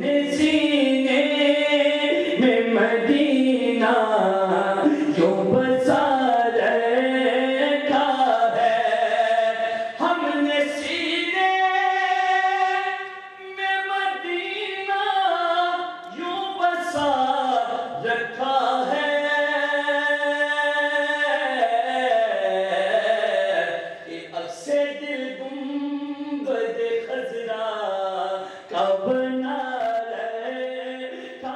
سینے میں مدینہ یوں بسا رکھا ہے، ہم نے سینے میں مدینہ یوں بسا رکھا ہے، کہ عکس دل گنبد خضرا کا بنا رکھا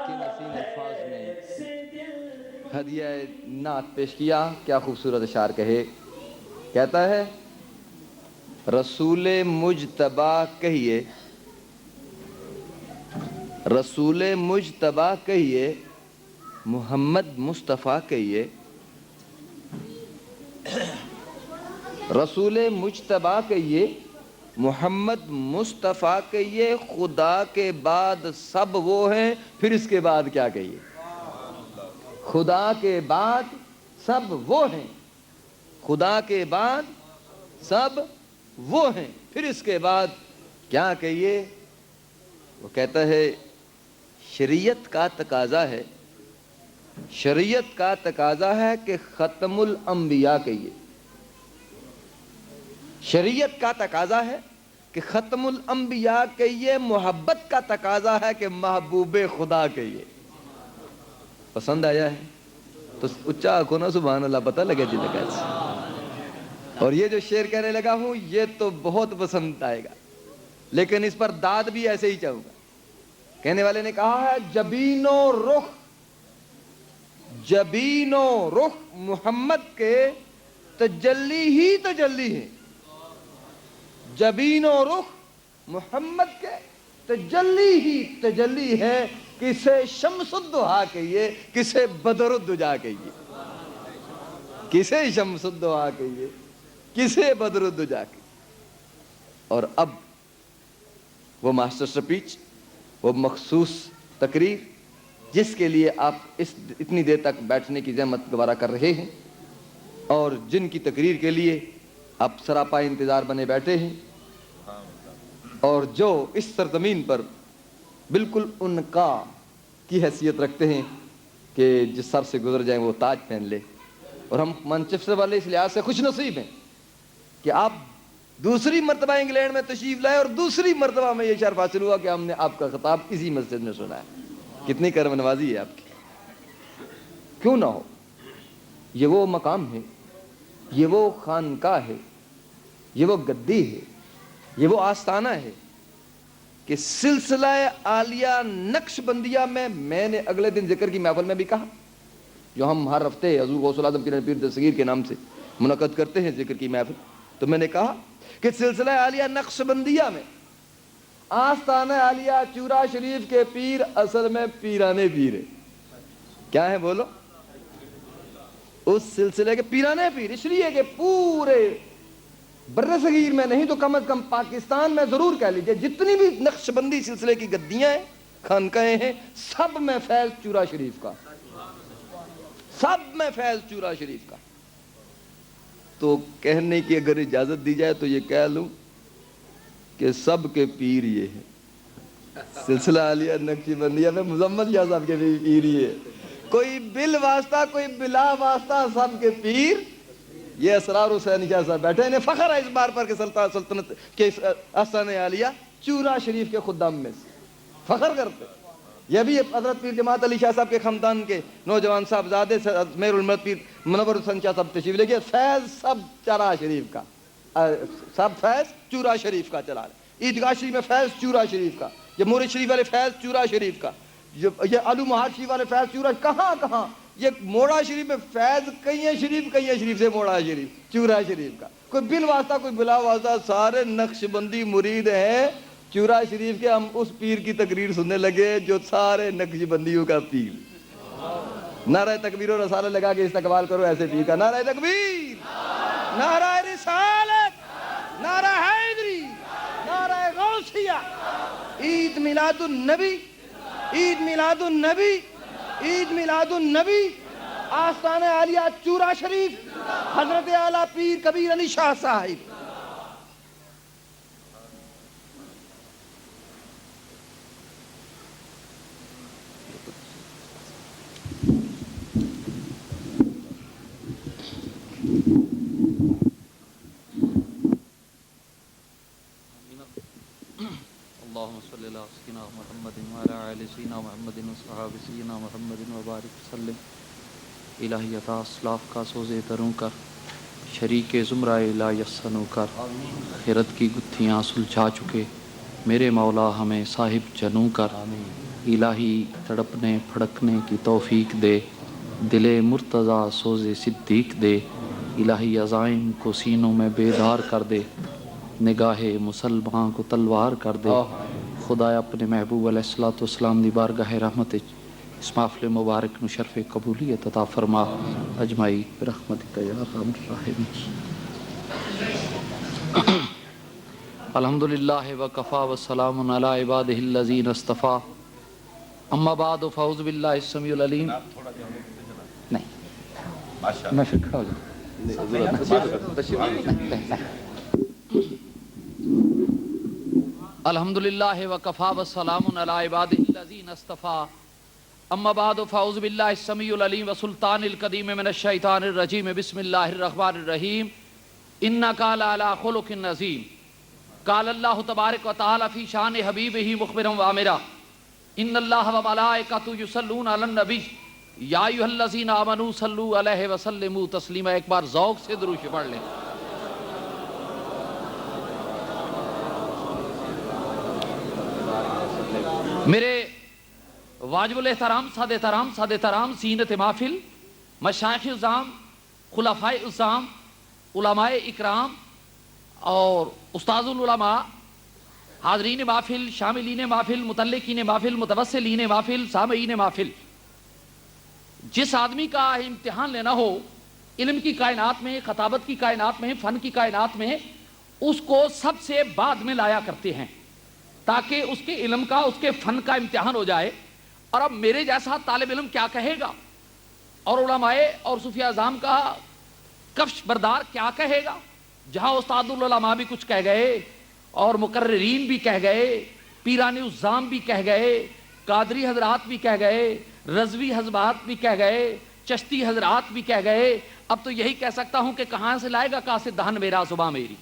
ہے۔ ہدیہ نعت پیش کیا، کیا خوبصورت اشعار کہے۔ کہتا ہے رسول مجتبیٰ کہیے، رسول مجتبیٰ کہیے، محمد مصطفیٰ کہیے، رسول مجتبیٰ کہیے، محمد مصطفیٰ کہیے، خدا کے بعد سب وہ ہیں، پھر اس کے بعد کیا کہیے۔ خدا کے بعد سب وہ ہیں، خدا کے بعد سب وہ ہیں، پھر اس کے بعد کیا کہیے۔ وہ کہتا ہے شریعت کا تقاضا ہے، شریعت کا تقاضا ہے کہ ختم الانبیاء کہیے، شریعت کا تقاضا ہے کہ ختم الانبیاء کہیے، محبت کا تقاضا ہے کہ محبوب خدا کہیے۔ پسند آیا ہے تو اچھا آنکھوں نا سبحان اللہ، پتہ لگے دل کیسے۔ اور یہ جو شعر کہنے لگا ہوں یہ تو بہت پسند آئے گا، لیکن اس پر داد بھی ایسے ہی چاہوں گا۔ کہنے والے نے کہا ہے جبین و رخ، جبین و رخ محمد کے تجلی ہی تجلی ہے، جبین و رخ محمد کے تجلی ہی تجلی ہے، کسے شمس الضحیٰ کہیے، کسے بدر الدجا کہیے، کسے شمس الضحیٰ کہیے، کسے بدر الدجا کہیے۔ اور اب وہ ماسٹر سپیچ، وہ مخصوص تقریر جس کے لیے آپ اتنی دیر تک بیٹھنے کی زحمت گوارا کر رہے ہیں، اور جن کی تقریر کے لیے آپ سراپا انتظار بنے بیٹھے ہیں، اور جو اس سرزمین پر بالکل ان کا کی حیثیت رکھتے ہیں کہ جس سر سے گزر جائیں وہ تاج پہن لے، اور ہم مانچسٹر والے اس لحاظ سے خوش نصیب ہیں کہ آپ دوسری مرتبہ انگلینڈ میں تشریف لائے، اور دوسری مرتبہ میں یہ شرف حاصل ہوا کہ ہم نے آپ کا خطاب اسی مسجد میں سنا ہے۔ کتنی کرم نوازی ہے آپ کی۔ کیوں نہ ہو، یہ وہ مقام ہے، یہ وہ خانقاہ ہے، یہ وہ گدی ہے، یہ وہ آستانہ ہے کہ سلسلہ عالیہ نقش بندیہ میں نے اگلے دن ذکر کی محفل میں بھی کہا، جو ہم ہر ہفتے حضور غوث العظم پیر پیر دستگیر کے نام سے منعقد کرتے ہیں ذکر کی محفل، تو میں نے کہا کہ سلسلہ عالیہ نقش بندیہ میں آستانہ عالیہ چورا شریف کے پیر اصل میں پیرانے پیر ہیں۔ کیا ہے بولو؟ اس سلسلے کے پیرانے پیر، اس لیے کہ پورے برِ صغیر میں نہیں تو کم از کم پاکستان میں ضرور کہہ لیجئے جتنی بھی نقش بندی سلسلے کی گدیاں ہیں، خانقاہیں ہیں، سب میں فیض چورا شریف کا، سب میں فیض چورا شریف کا۔ تو کہنے کی اگر اجازت دی جائے تو یہ کہہ لوں کہ سب کے پیر یہ ہے، سلسلہ عالیہ نقشی بندیہ میں مزمل شاہ صاحب کے بھی پیر یہ ہے، کوئی بل واسطہ کوئی بلا واسطہ، سب کے پیر یہ اسرار حسین شاہ صاحب بیٹھے، انہیں فخر ہے اس بار پر کہ سلطنت کے آستانہ عالیہ چورا شریف کے خدام میں سے فخر کرتے۔ یہ بھی حضرت پیر جماعت علی شاہ صاحب کے خاندان کے نوجوان صاحبزادے میر المرد پیر منور حسین شاہ صاحب تشریف لے گئے، فیض سب چورا شریف کا، سب فیض چورا شریف کا چلا رہے۔ عیدگاہ شریف میں فیض چورا شریف کا، یہ مورد شریف والے فیض چورا شریف کا، یہ علو محاد شریف والے فیض چورا، کہاں کہاں یہ موڑا شریف میں فیض کئی شریف سے موڑا شریف چورا شریف کا، کوئی بل واسطہ کوئی بلا واسطہ، سارے نقش بندی مرید ہیں چورا شریف کے۔ ہم اس پیر کی تقریر سننے لگے جو سارے نقش بندیوں کا پیر۔ نعرہ تکبیر و رسالہ لگا کے استقبال کرو ایسے پیر کا۔ نعرہ تکبیر، نعرہ رسالت، نعرہ حیدری، نعرہ غوثیہ۔ عید میلاد النبی، عید میلاد النبی، عید میلاد النبی، آستانہ عالیہ چورا شریف، حضرت اعلیٰ پیر کبیر علی شاہ صاحب۔ صلی اللہ علیہ سیدنا محمد وعلی آل سیدنا محمد وصحاب سیدنا محمد وبارک وسلم۔ الہی عطا اسلاف کا سوزے تروں کر، شریک زمرہ لا یسنو کر، خیرت کی گتھیاں سلجھا چکے میرے مولا ہمیں صاحب جنوں کر۔ الہی تڑپنے پھڑکنے کی توفیق دے، دل مرتضیٰ سوز صدیق دے۔ الہی عزائم کو سینوں میں بیدار کر دے، نگاہ مسلمان کو تلوار کر دے۔ خدایا اپنے محبوب علیہ الصلوۃ والسلام دی بارگاہ رحمت اس محفل مبارک نو شرف قبولیت عطا فرما اجمائی برحمتک یا ارحم الراحمین۔ الحمدللہ وکفا وسلام علی عبادہ الذین اصطفیٰ، اما بعد فاعوذ باللہ السمیع العلیم۔ نہیں میں پھر کھڑا ہو جاؤں۔ الحمدللہ وکفا وسلام علی عبادہ الذین اصطفیٰ، اما بعد فاعوذ باللہ السمیع العلیم وسلطان القدیم من الشیطان الرجیم، بسم اللہ الرحمن الرحیم۔ انک لعلی خلق عظیم۔ قال اللہ تبارک و تعالی فی شان حبیبہ مخبرا وآمرا، ان اللہ وملائکتہ یصلون علی النبی یا ایھا الذین آمنوا صلوا علیہ وسلموا تسلیما۔ ایک بار ذوق سے درود پڑھ لیں۔ میرے واجب الاحترام سادہ احترام زینت محفل، مشائخ اعظام، خلفائے اعظام، علماء اکرام اور استاذ العلماء، حاضرین محفل، شاملین محفل، متعلقین محفل، متوسلین محفل، سامعین محفل، جس آدمی کا امتحان لینا ہو علم کی کائنات میں، خطابت کی کائنات میں، فن کی کائنات میں، اس کو سب سے بعد میں لایا کرتے ہیں تاکہ اس کے علم کا، اس کے فن کا امتحان ہو جائے۔ اور اب میرے جیسا طالب علم کیا کہے گا، اور علماء اور صوفیاء اعظام کا کفش بردار کیا کہے گا؟ جہاں استاد العلماء بھی کچھ کہہ گئے اور مقررین بھی کہہ گئے، پیران اعظام بھی کہہ گئے، قادری حضرات بھی کہہ گئے، رضوی حضرات بھی کہہ گئے، چشتی حضرات بھی کہہ گئے، اب تو یہی کہہ سکتا ہوں کہ کہاں سے لائے گا قاصد دہن میرا زباں میری،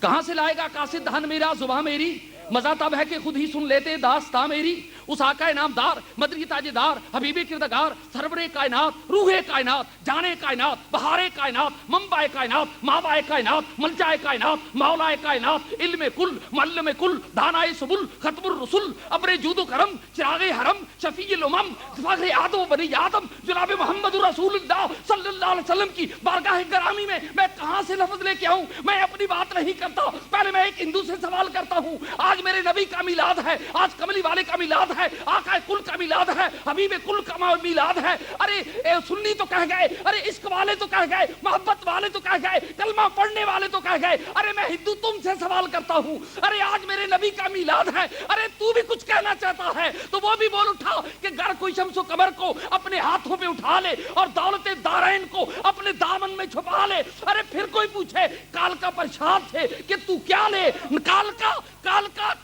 کہاں سے لائے گا قاصد دہن میرا زباں میری؟ مزہ تب ہے کہ خود ہی سن لیتے داستاں میری، اس آقا انعامدار، مدنی تاجدار، حبیب کردگار، سرور کائنات، روح کائنات، جان کائنات، بہار کائنات، منبع کائنات، مابع کائنات، ملجا کائنات، مولا کائنات، علم کل، معلم کل، دانائے سبل، ختم الرسل، ابر جود و کرم، چراغ حرم، شفیع الامم، فخر آدم و بنی آدم، جناب محمد رسول اللہ صلی اللہ علیہ وسلم کی بارگاہ گرامی میں میں کہاں سے لفظ لے کے آؤں؟ میں اپنی بات نہیں کرتا، پہلے میں ایک ہندو سے سوال کرتا ہوں۔ آج میرے نبی کا میلاد ہے، آج کملی والے کا میلاد ہے، آقا کل کا میلاد ہے، حبیب کل کا میلاد ہے۔ ارے سنی تو کہہ گئے، ارے عشق والے تو کہہ گئے، محبت والے تو کہہ گئے، کلمہ پڑھنے والے تو کہہ گئے، ارے میں ہندو تم سے سوال کرتا ہوں، ارے آج میرے نبی کا میلاد ہے، ارے تو بھی کچھ کہنا چاہتا ہے تو وہ بھی بول اٹھا کہ گر کوئی شمس و قمر کو اپنے ہاتھوں پہ اٹھا لے اور دولت دارین کو اپنے دامن میں چھپا لے۔ ارے پھر کوئی پوچھے کال کا پرشاد سے کہ تو کیا لے،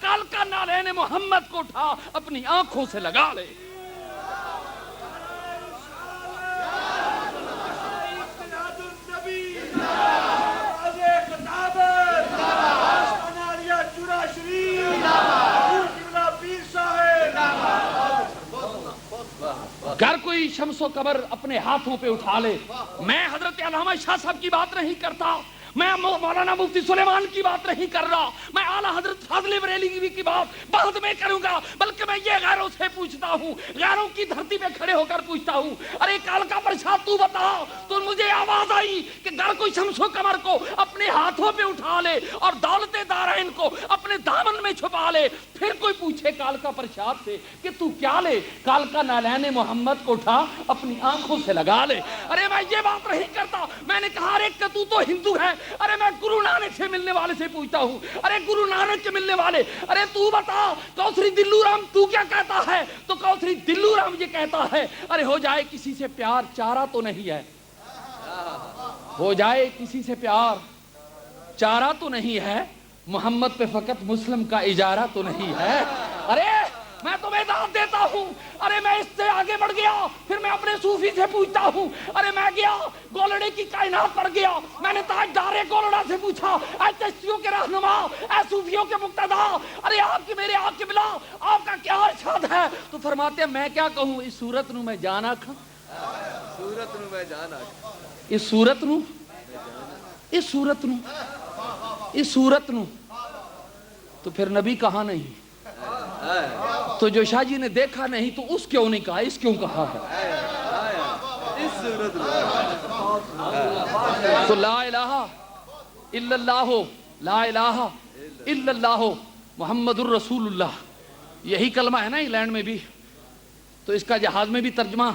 کال کا نالین محمد کو اٹھا اپنی آنکھوں سے لگا لے۔ گر کوئی شمس و قمر اپنے ہاتھوں پہ اٹھا لے۔ میں حضرت علامہ شاہ صاحب کی بات نہیں کرتا، میں مولانا مفتی سلیمان کی بات نہیں کر رہا، میں اعلیٰ حضرت فاضل بریلوی کی بات بعد میں کروں گا، بلکہ میں یہ غیروں سے پوچھتا ہوں، غیروں کی دھرتی پہ کھڑے ہو کر پوچھتا ہوں، ارے کال کا پرشاد تو بتا۔ تو مجھے آواز آئی کہ گر کوئی شمس و قمر کو اپنے ہاتھوں پہ اٹھا لے اور دولت دارین کو اپنے دامن میں چھپا لے۔ پھر کوئی پوچھے کال کا پرشاد سے کہ تو کیا لے، کال کا نالین محمد کو اٹھا اپنی آنکھوں سے لگا لے۔ ارے میں یہ بات نہیں کرتا، میں نے کہا ارے کہ تو ہندو ہے، ارے میں گرو نانک سے ملنے والے سے پوچھتا ہوں، ارے گرو نانک کے ملنے والے، ارے تو بتا کوثری دلو رام تو کیا کہتا ہے؟ تو کوثری دلو رام یہ کہتا ہے ارے ہو جائے کسی سے پیار چارہ تو نہیں ہے، ہو جائے کسی سے پیار چارہ تو نہیں ہے، محمد پہ فقط مسلم کا اجارہ تو نہیں ہے۔ ارے میں تمہیں ہاتھ دیتا ہوں. ارے میں اس سے آگے بڑھ گیا, پھر میں اپنے صوفی سے پوچھتا ہوں. ارے میں گیا گولڑے کی کائنات پر گیا, میں نے تاجدار گولڑا سے پوچھا, اے چشتیوں کے رہنما, اے صوفیوں کے مقتدا, ارے آپ کی میرے آقا قبلہ آپ کا کیا ارشاد ہے؟ تو فرماتے ہیں میں کیا کہوں, اس صورت نو میں جانا کھا, صورت نو میں جانا, اس صورت نو, اس صورت نو, اس صورت نو. تو پھر نبی کہا نہیں, تو جو شاہ جی نے دیکھا نہیں تو اس کیوں نہیں کہا, اس کیوں کہا ہے؟ اس صورت میں. تو لا الہ الا اللہ, لا الہ الا اللہ محمد الرسول اللہ, یہی کلمہ ہے نا انگلینڈ میں بھی. تو اس کا جہاز میں بھی ترجمہ,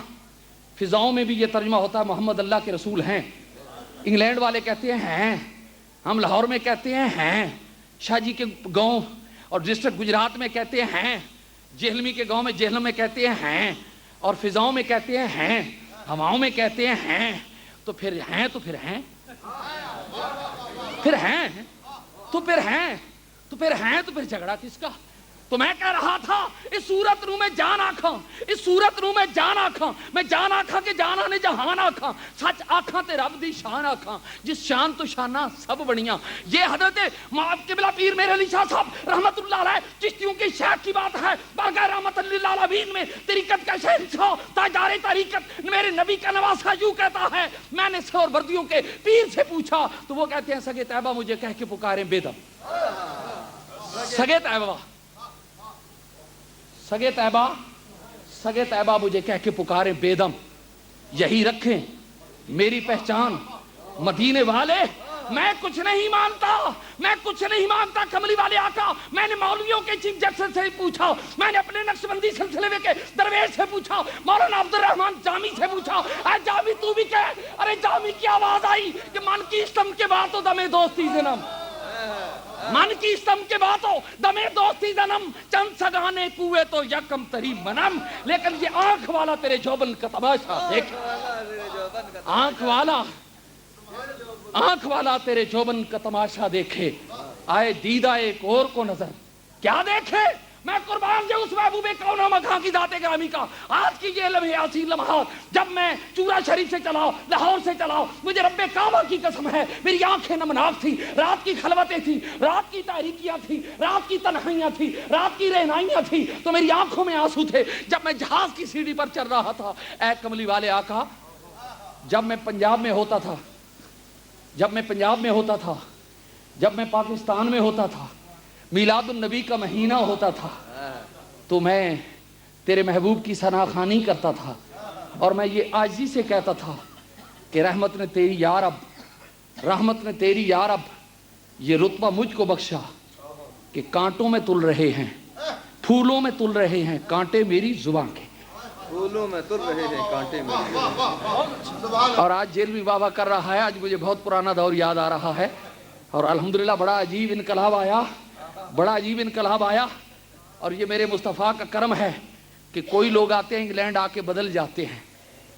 فضاؤں میں بھی یہ ترجمہ ہوتا ہے محمد اللہ کے رسول ہیں. انگلینڈ والے کہتے ہیں, ہم لاہور میں کہتے ہیں, شاہ جی کے گاؤں اور ڈسٹرکٹ گجرات میں کہتے ہیں, جہلمی کے گاؤں میں جہلم میں کہتے ہیں, اور فضاؤں میں کہتے ہیں, ہواؤں میں کہتے ہیں. تو پھر ہیں, تو پھر ہیں, پھر ہیں, تو پھر ہیں, تو پھر ہیں, تو پھر جھگڑا کس کا؟ تو میں کہہ رہا تھا اس صورت نو میں جان آکھاں, اس صورت نو میں جان آکھاں, میں جان آکھاں کہ جانا نے جہان آکھاں, سچ آکھاں تے رب دی شان آکھاں, جس شان تو شانہ سب بڑیاں. یہ حضرت قبلہ پیر میرے علی شاہ صاحب رحمت اللہ علیہ چشتیوں کے شیخ کی بات ہے. بارگاہ رحمت للعالمین میں طریقت کا شہنشاہ تاجدار طریقت میرے نبی کا نواسہ یوں کہتا ہے, میں نے سور بردیوں کے پیر سے پوچھا تو وہ کہتے ہیں سگے طیبہ مجھے کہہ کے پکاریں بے دم. سگے طیبہ, سگے طیبہ, سگے طیبہ مجھے کہہ کے پکاریں بے دم, یہی رکھیں میری پہچان مدینے والے. میں کچھ نہیں مانتا, میں کچھ نہیں مانتا کملی والے آقا. میں نے مولویوں کے چیف جسٹس سے پوچھا, میں نے اپنے نقشبندی سلسلے کے درویش سے پوچھا, مولانا عبد الرحمن جامی سے پوچھا, اے جامی تو بھی کہہ. ارے جامی کی آواز آئی کہ من کی استم کے باتوں دمے دوستی زنم, من کی استم کے باتوں دمے دوستی زنم, چند سگانے کوئے تو یکم تری منم. لیکن یہ آنکھ والا تیرے جوبن کا تماشا دیکھ, آنکھ والا, آنکھ والا تیرے جوبن کا تماشا دیکھے, آئے دیدہ ایک اور کو نظر کیا دیکھے. میں قربان جو اس محبوب کون و مکان کی ذات گرامی کا. آج کی یہ لمحے حسین لمحات جب میں چورا شریف سے چلا, لاہور سے چلا, مجھے رب کعبہ کی قسم ہے میری آنکھیں نمناک تھی. رات کی خلوتیں تھی, رات کی تاریکیاں تھی, رات کی تنہائیاں تھی, رات کی رہنائیاں تھی, تو میری آنکھوں میں آنسو تھے جب میں جہاز کی سیڑھی پر چل رہا تھا. اے کملی والے آقا, جب میں پنجاب میں ہوتا تھا, جب میں پنجاب میں ہوتا تھا, جب میں پاکستان میں ہوتا تھا, میلاد النبی کا مہینہ ہوتا تھا, تو میں تیرے محبوب کی ثنا خوانی کرتا تھا, اور میں یہ عاجزی سے کہتا تھا کہ رحمت نے تیری یا رب, رحمت نے تیری یا رب یہ رتبہ مجھ کو بخشا کہ کانٹوں میں تل رہے ہیں, پھولوں میں تل رہے ہیں کانٹے میری زباں کے, پھولوں میں تل رہے ہیں کانٹے میری. اور آج جیلوی بابا کر رہا ہے. آج مجھے بہت پرانا دور یاد آ رہا ہے, اور الحمدللہ بڑا عجیب انقلاب آیا, بڑا عجیب انقلاب آیا. اور یہ میرے مصطفیٰ کا کرم ہے کہ کوئی لوگ آتے ہیں انگلینڈ آ کے بدل جاتے ہیں,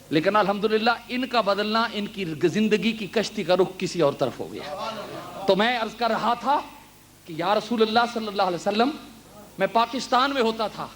لیکن الحمدللہ ان کا بدلنا, ان کی زندگی کی کشتی کا رخ کسی اور طرف ہو گیا. تو میں عرض کر رہا تھا کہ یا رسول اللہ صلی اللہ علیہ وسلم, میں پاکستان میں ہوتا تھا,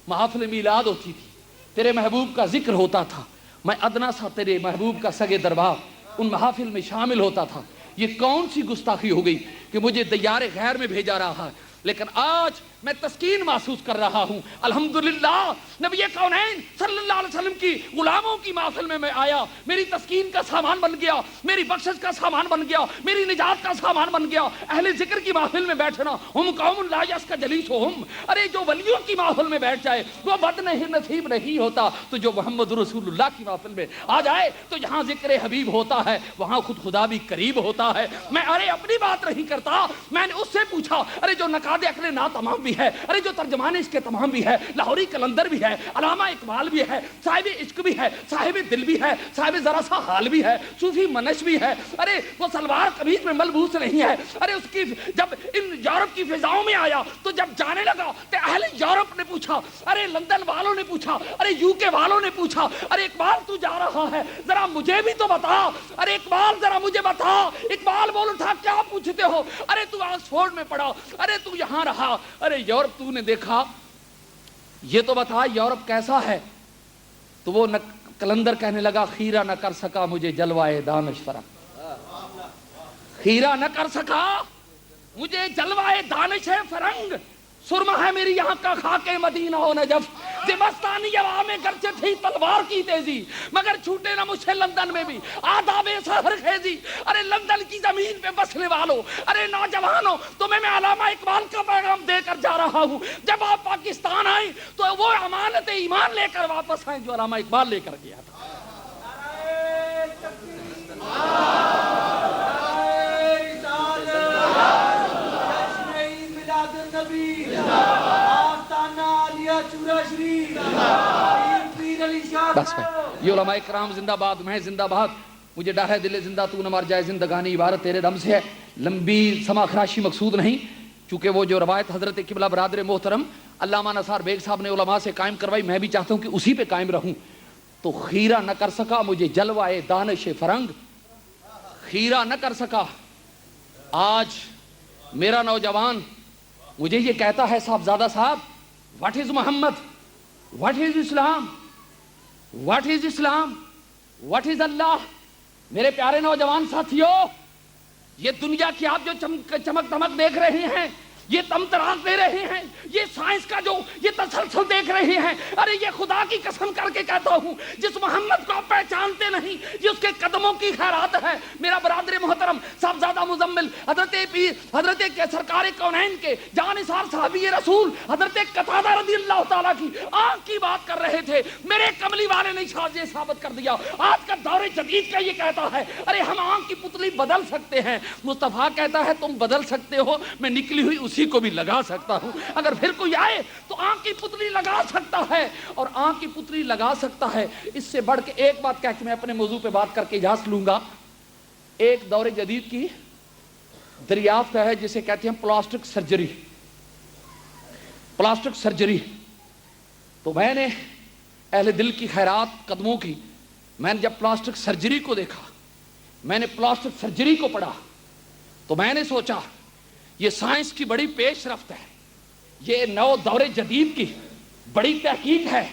محافل میلاد ہوتی تھی, تیرے محبوب کا ذکر ہوتا تھا, میں ادنا سا تیرے محبوب کا سگے دربار ان محافل میں شامل ہوتا تھا. یہ کون سی گستاخی ہو گئی کہ مجھے دیار غیر میں بھیجا رہا ہے. لیکن آج میں تسکین محسوس کر رہا ہوں. الحمدللہ نبی کونین صلی اللہ علیہ وسلم کی غلاموں کی محفل میں میں آیا, میری تسکین کا سامان بن گیا, میری بخشش کا سامان بن گیا, میری نجات کا سامان بن گیا. اہل ذکر کی محفل میں بیٹھنا, ہم قوم لا یسک جلیسہم, ارے جو ولیوں کی محفل میں بیٹھ جائے وہ بد نہیں نصیب نہیں ہوتا. تو جو محمد رسول اللہ کی محفل میں آ جائے تو جہاں ذکر حبیب ہوتا ہے وہاں خود خدا بھی قریب ہوتا ہے. میں ارے اپنی بات نہیں کرتا, میں نے اس سے پوچھا, ارے جو نقاد عقل نا تمام بھی ہے, ارے جو ترجمان اس کے تمام بھی ہے, لاہوری کلندر بھی ہے, علامہ اقبال بھی ہے, صاحب عشق بھی ہے, صاحب دل بھی ہے, صاحب ذرا سا حال بھی ہے, صوفی منش بھی ہے. ارے وہ سلوار قمیض میں ملبوس نہیں ہے. ارے اس کی جب ان یورپ کی فضاؤں میں آیا تو جب جانے لگا تو اہل یورپ نے پوچھا, ارے لندن والوں نے پوچھا, ارے یو کے والوں نے پوچھا, ارے اقبال تو جا رہا ہے ذرا مجھے بھی تو بتا, ارے اقبال ذرا مجھے بتا. اقبال بول اٹھا کیا پوچھتے ہو, ارے تو آکسفورڈ میں پڑھا, ارے تو یہاں رہا, ارے یورپ تو نے دیکھا یہ تو بتا یورپ کیسا ہے؟ تو وہ کلندر کہنے لگا خیرہ نہ کر سکا مجھے جلوائے دانش فرنگ، خیرہ نہ کر سکا مجھے جلوائے دانش فرنگ، سرما ہے میری یہاں کا خاک مدینہ و نجف، زمستانی ہوا میں گرچہ تھی تلوار کی تیزی مگر چھوٹے نہ مجھے لندن میں بھی آداب سحر خیزی۔ ارے لندن کی زمین پہ بسنے والوں، ارے نوجوانوں، تمہیں میں علامہ اقبال کا پیغام دے کر جا رہا ہوں، جب آپ پاکستان آئیں تو وہ امانت ایمان لے کر واپس آئیں جو علامہ اقبال لے کر گیا تھا۔ بس یہ علماء کرام زندہ باد، میں زندہ باد، مجھے ڈر ہے دل زندہ تو نہ مر جائے، زندگانی عبارت تیرے دم سے ہے۔ لمبی سما خراشی مقصود نہیں، چونکہ وہ جو روایت حضرت قبلہ برادر محترم علامہ نثار بیگ صاحب نے علماء سے قائم کروائی، میں بھی چاہتا ہوں کہ اسی پہ قائم رہوں۔ تو خیرہ نہ کر سکا مجھے جلوائے دانش فرنگ، خیرہ نہ کر سکا۔ آج میرا نوجوان مجھے یہ کہتا ہے صاحبزادہ صاحب، what is Muhammad, what is Islam, what is Islam, what is Allah. میرے پیارے نوجوان ساتھیوں، یہ دنیا کی آپ جو چمک دمک دیکھ رہے ہیں، یہ تمتراز دے رہے ہیں، یہ سائنس کا جو یہ تسلسل دیکھ رہے ہیں، ارے یہ خدا کی قسم کر کے کہتا ہوں، جس محمد کو آپ پہچانتے نہیں، یہ اس کے قدموں کی خیرات ہے۔ میرا برادر محترم صاحبزادہ مزمل حضرت سرکار کونین کے جانثار صحابی رسول حضرت قتادہ رضی اللہ تعالیٰ کی آنکھ کی بات کر رہے تھے، میرے کملی والے نے یہ ثابت کر دیا۔ آج کا دور جدید کا یہ کہتا ہے ارے ہم آنکھ کی پتلی بدل سکتے ہیں، مصطفیٰ کہتا ہے تم بدل سکتے ہو، میں نکلی ہوئی اسی کو بھی لگا سکتا ہوں، اگر پھر کوئی آئے تو آنکھ کی پتلی لگا سکتا ہے، اور آنکھ کی پتلی لگا سکتا ہے۔ اس سے بڑھ کے ایک بات کہہ کے میں اپنے موضوع پہ بات کر کے اجازت لوں گا۔ ایک دور جدید کی دریافت ہے جسے کہتے ہیں پلاسٹک سرجری، پلاسٹک سرجری۔ تو میں نے اہل دل کی خیرات قدموں کی، میں نے جب پلاسٹک سرجری کو دیکھا، میں نے پلاسٹک سرجری کو پڑھا، تو میں نے سوچا یہ سائنس کی بڑی پیش رفت ہے، یہ نو دور جدید کی بڑی تحقیق ہے۔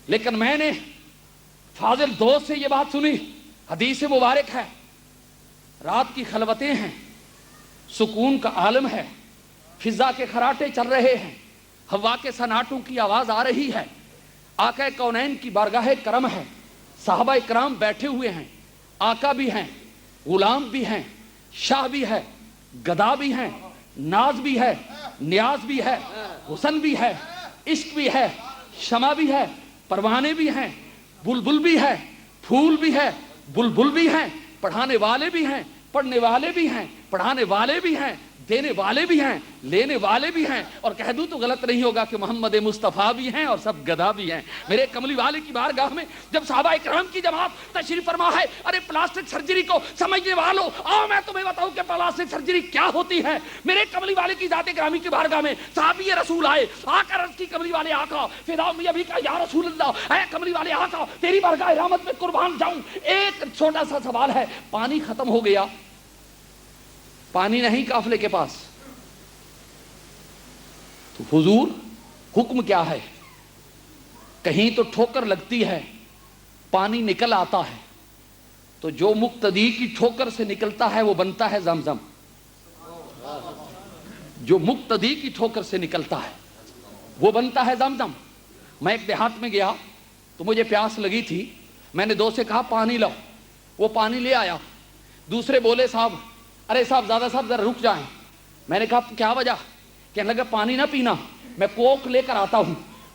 لیکن میں نے فاضل دوست سے یہ بات سنی، حدیث مبارک ہے، رات کی خلوتیں ہیں، سکون کا عالم ہے، فضا کے خراٹے چل رہے ہیں، ہوا کے سناٹوں کی آواز آ رہی ہے، آقا کونین کی بارگاہ کرم ہے، صحابہ اکرام بیٹھے ہوئے ہیں، آقا بھی ہیں، غلام بھی ہیں، شاہ بھی ہے، گدا بھی ہیں، ناز بھی ہے، نیاز بھی ہے، حسن بھی ہے، عشق بھی ہے، شمع بھی ہے، پروانے بھی ہیں، بلبل بھی ہے، پھول بھی ہے، بلبل بھی ہیں، پڑھانے والے بھی ہیں، پڑھنے والے بھی ہیں، پڑھانے والے بھی ہیں، دینے والے بھی ہیں، لینے والے بھی ہیں، اور کہہ دوں تو غلط نہیں ہوگا کہ محمد مصطفیٰ بھی ہیں اور سب گدا بھی ہیں۔ میرے کملی والے کی بارگاہ میں جب صحابہ اکرام کی جماعت تشریف فرما ہے، ارے پلاسٹک سرجری کو سمجھنے والوں آؤ میں تمہیں بتاؤں کہ پلاسٹک سرجری کیا ہوتی ہے۔ میرے کملی والے کی ذات گرامی کی بارگاہ میں صحابی رسول آئے، آ کر عرض کی کملی والے آقا فدا میں ابھی کا یا رسول اللہ، اے کملی والے آقا تیری بارگاہ رحمت میں قربان جاؤں۔ ایک چھوٹا سا سوال ہے، پانی ختم ہو گیا، پانی نہیں قافلے کے پاس، تو حضور حکم کیا ہے؟ کہیں تو ٹھوکر لگتی ہے، پانی نکل آتا ہے، تو جو مقتدی کی ٹھوکر سے نکلتا ہے وہ بنتا ہے زمزم، جو مقتدی کی ٹھوکر سے نکلتا ہے وہ بنتا ہے زمزم۔ میں ایک دیہات میں گیا تو مجھے پیاس لگی تھی، میں نے دوست سے کہا پانی لاؤ، وہ پانی لے آیا۔ دوسرے بولے صاحب ارے صاحب زیادہ صاحب ذرا رک جائیں۔ میں نے کہا کیا وجہ؟ کہنے لگا پانی نہ پینا، میں کوک لے کر آتا ہوں۔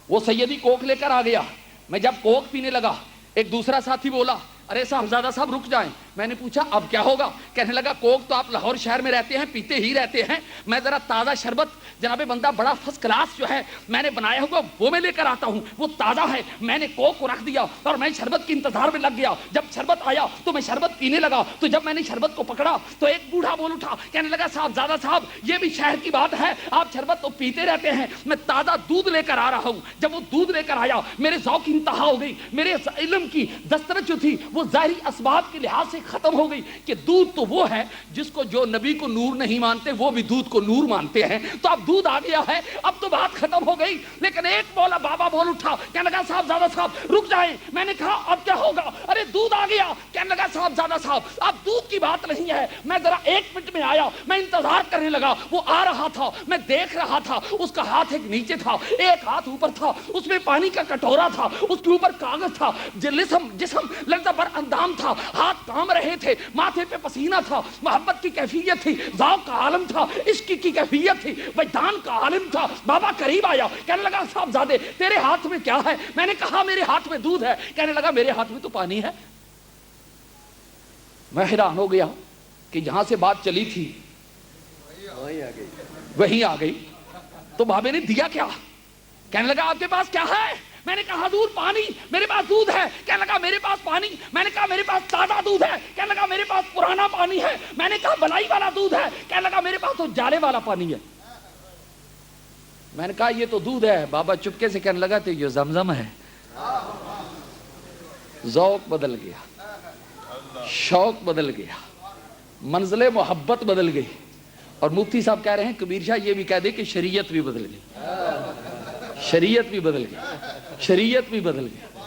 وہ سیدی کوک لے کر آ گیا، میں جب کوک پینے لگا ایک دوسرا ساتھی بولا ارے صاحب زیادہ صاحب رک جائیں۔ میں نے پوچھا اب کیا ہوگا؟ کہنے لگا کوک تو آپ لاہور شہر میں رہتے ہیں پیتے ہی رہتے ہیں، میں ذرا تازہ شربت جناب بندہ بڑا فرسٹ کلاس جو ہے میں نے بنایا ہوا وہ میں لے کر آتا ہوں، وہ تازہ ہے۔ میں نے کوک کو رکھ دیا اور میں شربت کے انتظار میں لگ گیا۔ جب شربت آیا تو میں شربت پینے لگا، تو جب میں نے شربت کو پکڑا تو ایک بوڑھا بول اٹھا، کہنے لگا صاحب زیادہ صاحب یہ بھی شہر کی بات ہے، آپ شربت تو پیتے رہتے ہیں، میں تازہ دودھ لے کر آ رہا ہوں۔ جب وہ دودھ لے کر آیا میرے ذوق کی انتہا ہو گئی، میرے علم کی دسترس جو تھی وہ ظاہری اسباب کے لحاظ سے ختم ہو گئی کہ دودھ تو وہ ہے جس کو جو نبی کو نور نہیں مانتے وہ بھی دودھ کو نور مانتے ہیں، تو اب دودھ آ گیا ہے، اب تو بات ختم ہو گئی۔ لیکن ایک بولا بابا بول اٹھا، کہنے لگا صاحبزادہ صاحب رک جائیں۔ میں نے کہا اب کیا ہوگا؟ ارے دودھ آ گیا۔ کہنے لگا صاحبزادہ صاحب اب دودھ کی بات نہیں ہے، میں ذرا 1 منٹ میں آیا، میں انتظار کرنے لگا، وہ آ رہا تھا، میں دیکھ رہا تھا، اس کا ہاتھ ایک نیچے تھا، ایک ہاتھ اوپر تھا، اس میں پانی کا کٹورا تھا، اس کے اوپر کاغذ تھا، جسم لرزہ بر اندام تھا، ہاتھ کام رہے تھے، ماتھے پہ پسینہ تھا، محبت کی کیفیت تھی، ذوق کا عالم تھا، عشق کی کیفیت تھی، وجدان کا عالم تھا۔ بابا قریب آیا، کہنے لگا صاحبزادے تیرے ہاتھ میں کیا ہے؟ میں نے کہا میرے ہاتھ میں دودھ ہے۔ کہنے لگا میرے ہاتھ میں تو پانی ہے۔ میں حیران ہو گیا کہ جہاں سے بات چلی تھی وہیں آ گئی۔ تو بابے نے دیا کیا؟ کہنے لگا آپ کے پاس کیا ہے؟ میں نے کہا حضور پانی، میرے پاس دودھ ہے۔ کہنے لگا میرے پاس پانی؟ میں نے کہا میرے پاس تازہ دودھ ہے۔ کہنے لگا میرے پاس پرانا پانی ہے۔ میں نے کہا بلائی والا دودھ ہے۔ کہنے لگا میرے پاس تو جالے والا پانی ہے۔ میں نے کہا یہ تو دودھ ہے۔ بابا چپکے سے کہنے لگا تو یہ زمزم ہے۔ ذوق بدل گیا، شوق بدل گیا، منزل محبت بدل گئی۔ اور مفتی صاحب کہہ رہے ہیں کبیر شاہ یہ بھی کہہ دے کہ شریعت بھی بدل گئی، شریعت بھی بدل گئی، شریعت بھی بدل گئی۔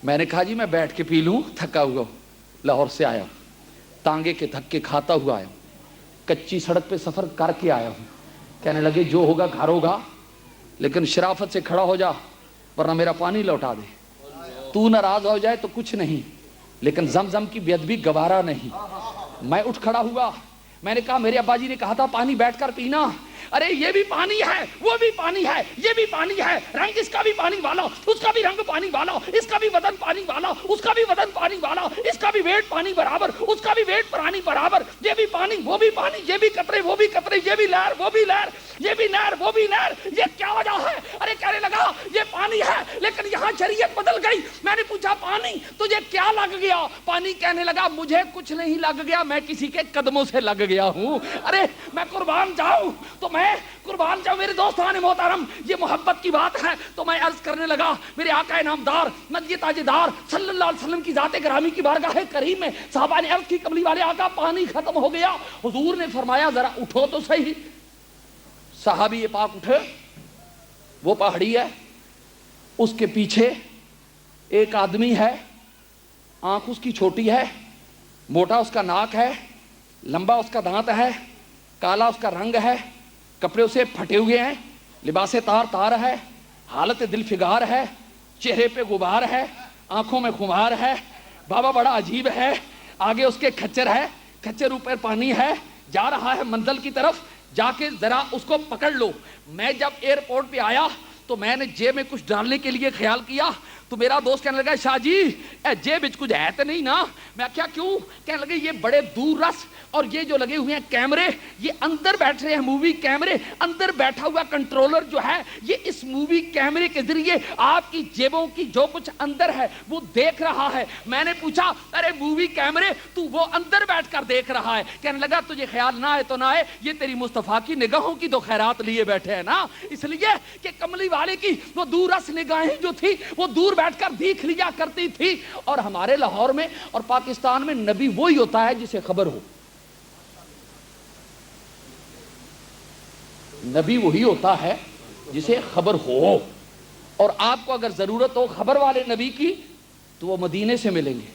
میں نے کہا جی میں بیٹھ کے پی لوں، تھکا ہوا ہوں، لاہور سے آیا ہوں، تانگے کے دھکے کھاتا ہوا آیا ہوں، کچی سڑک پہ سفر کر کے آیا ہوں۔ کہنے لگے جو ہوگا گھر ہوگا، لیکن شرافت سے کھڑا ہو جا ورنہ میرا پانی لوٹا دے۔ تو ناراض ہو جائے تو کچھ نہیں، لیکن زمزم کی بے ادبی گوارا نہیں۔ میں اٹھ کھڑا ہوا، میں نے کہا میرے ابا جی نے کہا تھا پانی بیٹھ کر پینا۔ ارے یہ بھی پانی ہے، وہ بھی پانی ہے، یہ بھی پانی ہے، رنگ اس کا بھی پانی والا، اس کا بھی رنگ پانی والا، اس کا بھی بدن پانی والا، اس کا بھی بدن پانی والا، اس کا بھی ویٹ پانی برابر، اس کا بھی ویٹ پانی برابر، یہ بھی پانی وہ بھی پانی، یہ بھی قطرے وہ بھی قطرے، یہ بھی لہر وہ بھی لہر، یہ بھی نہر وہ بھی نہر، یہ کیا وجہ ہے؟ ارے کہنے لگا یہ پانی ہے، لیکن یہاں شریعت بدل گئی۔ میں نے پوچھا پانی تجھے کیا لگ گیا؟ پانی کہنے لگا مجھے کچھ نہیں لگ گیا، میں کسی کے قدموں سے لگ گیا ہوں۔ ارے میں قربان جاؤں تو میں قربان جاؤں۔ میرے دوستان محترم یہ محبت کی بات ہے تو میں عرض کرنے لگا میرے آقا انعامدار مدی تاجدار صلی اللہ علیہ وسلم کی ذات گرامی کی بارگاہ کریم میں صحابہ نے عرض کی کملی والے آقا پانی ختم ہو گیا۔ حضور نے فرمایا ذرا اٹھو تو صحیح۔ صحابی پاک اٹھے، وہ پہاڑی ہے، اس کے پیچھے ایک آدمی ہے، آنکھ اس کی چھوٹی ہے، موٹا اس کا ناک ہے، لمبا اس کا دانت ہے، کالا اس کا رنگ ہے، کپڑے اسے پھٹے ہوئے ہیں، لباس تار تار ہے، حالت دل فگار ہے، چہرے پہ غبار ہے، آنکھوں میں خمار ہے۔ بابا بڑا عجیب ہے، آگے اس کے کھچر ہے، کھچر اوپر پانی ہے، جا رہا ہے منزل کی طرف، جا کے ذرا اس کو پکڑ لو۔ میں جب ایئرپورٹ پہ آیا تو میں نے جیب میں کچھ ڈالنے کے لیے خیال کیا تو میرا دوست کہنے لگا شاہ جی جیب وچ کچھ ہے تو نہیں نا؟ میں کیا کیوں؟ کہنے لگے یہ بڑے دور رس اور یہ جو لگے ہوئے ہیں کیمرے، یہ اندر بیٹھ رہے ہیں مووی کیمرے، اندر بیٹھا ہوا کنٹرولر جو ہے یہ اس مووی کیمرے کے ذریعے آپ کی جیبوں کی جو کچھ اندر ہے وہ دیکھ رہا ہے۔ میں نے پوچھا ارے مووی کیمرے تو وہ اندر بیٹھ کر دیکھ رہا ہے؟ کہنے لگا تجھے خیال نہ آئے تو نہ آئے، یہ تیری مصطفیٰ کی نگاہوں کی تو خیرات لیے بیٹھے ہیں نا، اس لیے کہ کملی والے کی وہ دور رس نگاہیں جو تھی وہ دور بیٹھ کر دیکھ لیا کرتی تھی۔ اور ہمارے لاہور میں اور پاکستان میں نبی وہی ہوتا ہے جسے خبر ہو، نبی وہی ہوتا ہے جسے خبر ہو۔ اور آپ کو اگر ضرورت ہو خبر والے نبی کی تو وہ مدینے سے ملیں گے،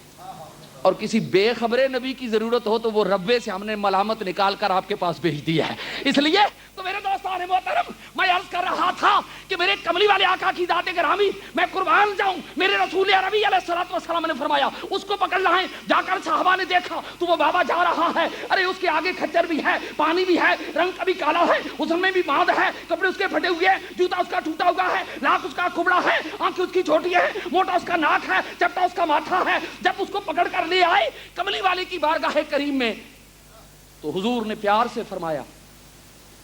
اور کسی بے خبر نبی کی ضرورت ہو تو وہ ربے سے ہم نے ملامت نکال کر آپ کے پاس بھیج دیا ہے۔ اس لیے تو میرے دوستان محترم میں عرض کر رہا تھا کہ میرے کملی والے آقا کی ذات گرامی میں قربان جاؤں، میرے رسول عربی علیہ الصلوۃ والسلام نے فرمایا اس کو پکڑ لائیں۔ جا کر صحابہ نے دیکھا تو وہ بابا جا رہا ہے، ارے اس کے آگے کھچر بھی ہے، پانی بھی ہے، رنگ کا بھی کالا ہے، اس میں بھی ماد ہے، کپڑے اس کے پھٹے ہوئے ہیں، جوتا اس کا ٹوٹا ہوا ہے، لاک اس کا کھبڑا ہے، آنکھ اس کی چھوٹی ہے، موٹا اس کا ناک ہے، چپٹا اس کا ماتھا ہے۔ جب اس کو پکڑ کر لے آئے کملی والے کی بارگاہ کریم میں تو حضور نے پیار سے فرمایا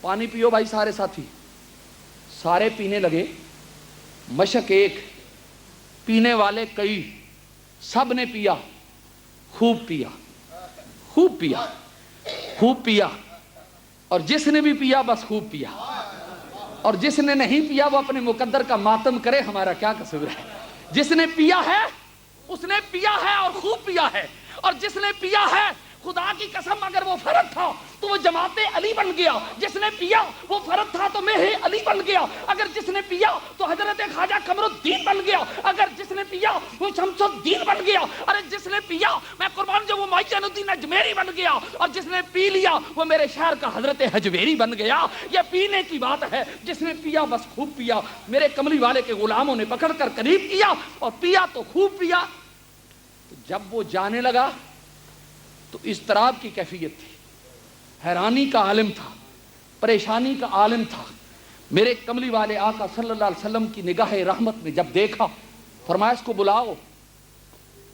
پانی پیو بھائی سارے ساتھی۔ سارے پینے لگے، مشک ایک، پینے والے کئی، سب نے پیا، خوب پیا، خوب پیا، خوب پیا، اور جس نے بھی پیا بس خوب پیا، اور جس نے نہیں پیا وہ اپنے مقدر کا ماتم کرے، ہمارا کیا قصور ہے۔ جس نے پیا ہے اس نے پیا ہے اور خوب پیا ہے. اور جس نے پیا ہے خدا کی قسم اگر وہ فرد تھا تو وہ جماعت علی بن گیا. جس نے پیا وہ فرد تھا تو میں علی بن گیا. اگر جس نے پیا تو حضرت خواجہ قمر الدین بن گیا. اگر جس نے پیا وہ شمس الدین بن گیا. ارے جس نے پیا میں قربان جو وہ معین الدین اجمیری بن گیا. اور جس نے پی لیا وہ میرے شہر کا حضرت حجویری بن گیا. یہ پینے کی بات ہے. جس نے پیا بس خوب پیا. میرے کملی والے کے غلاموں نے پکڑ کر قریب کیا اور پیا تو خوب پیا. تو جب وہ جانے لگا تو اضطراب کی کیفیت تھی, حیرانی کا عالم تھا, پریشانی کا عالم تھا. میرے کملی والے آقا صلی اللہ علیہ وسلم کی نگاہ رحمت میں جب دیکھا فرمایا اس کو بلاؤ.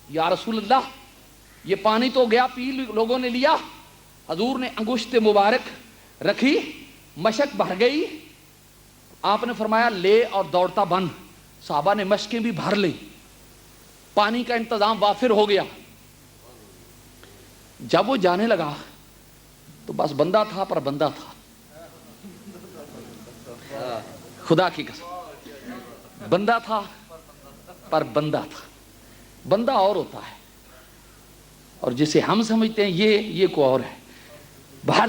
یا رسول اللہ یہ پانی تو گیا, پی لوگوں نے لیا. حضور نے انگشت مبارک رکھی, مشک بھر گئی. آپ نے فرمایا لے اور دوڑتا بن. صحابہ نے مشکیں بھی بھر لی, پانی کا انتظام وافر ہو گیا. جب وہ جانے لگا تو بس بندہ تھا پر بندہ تھا. خدا کی قسم بندہ تھا پر بندہ تھا. بندہ اور ہوتا ہے اور جسے ہم سمجھتے ہیں یہ کو اور ہے. باہر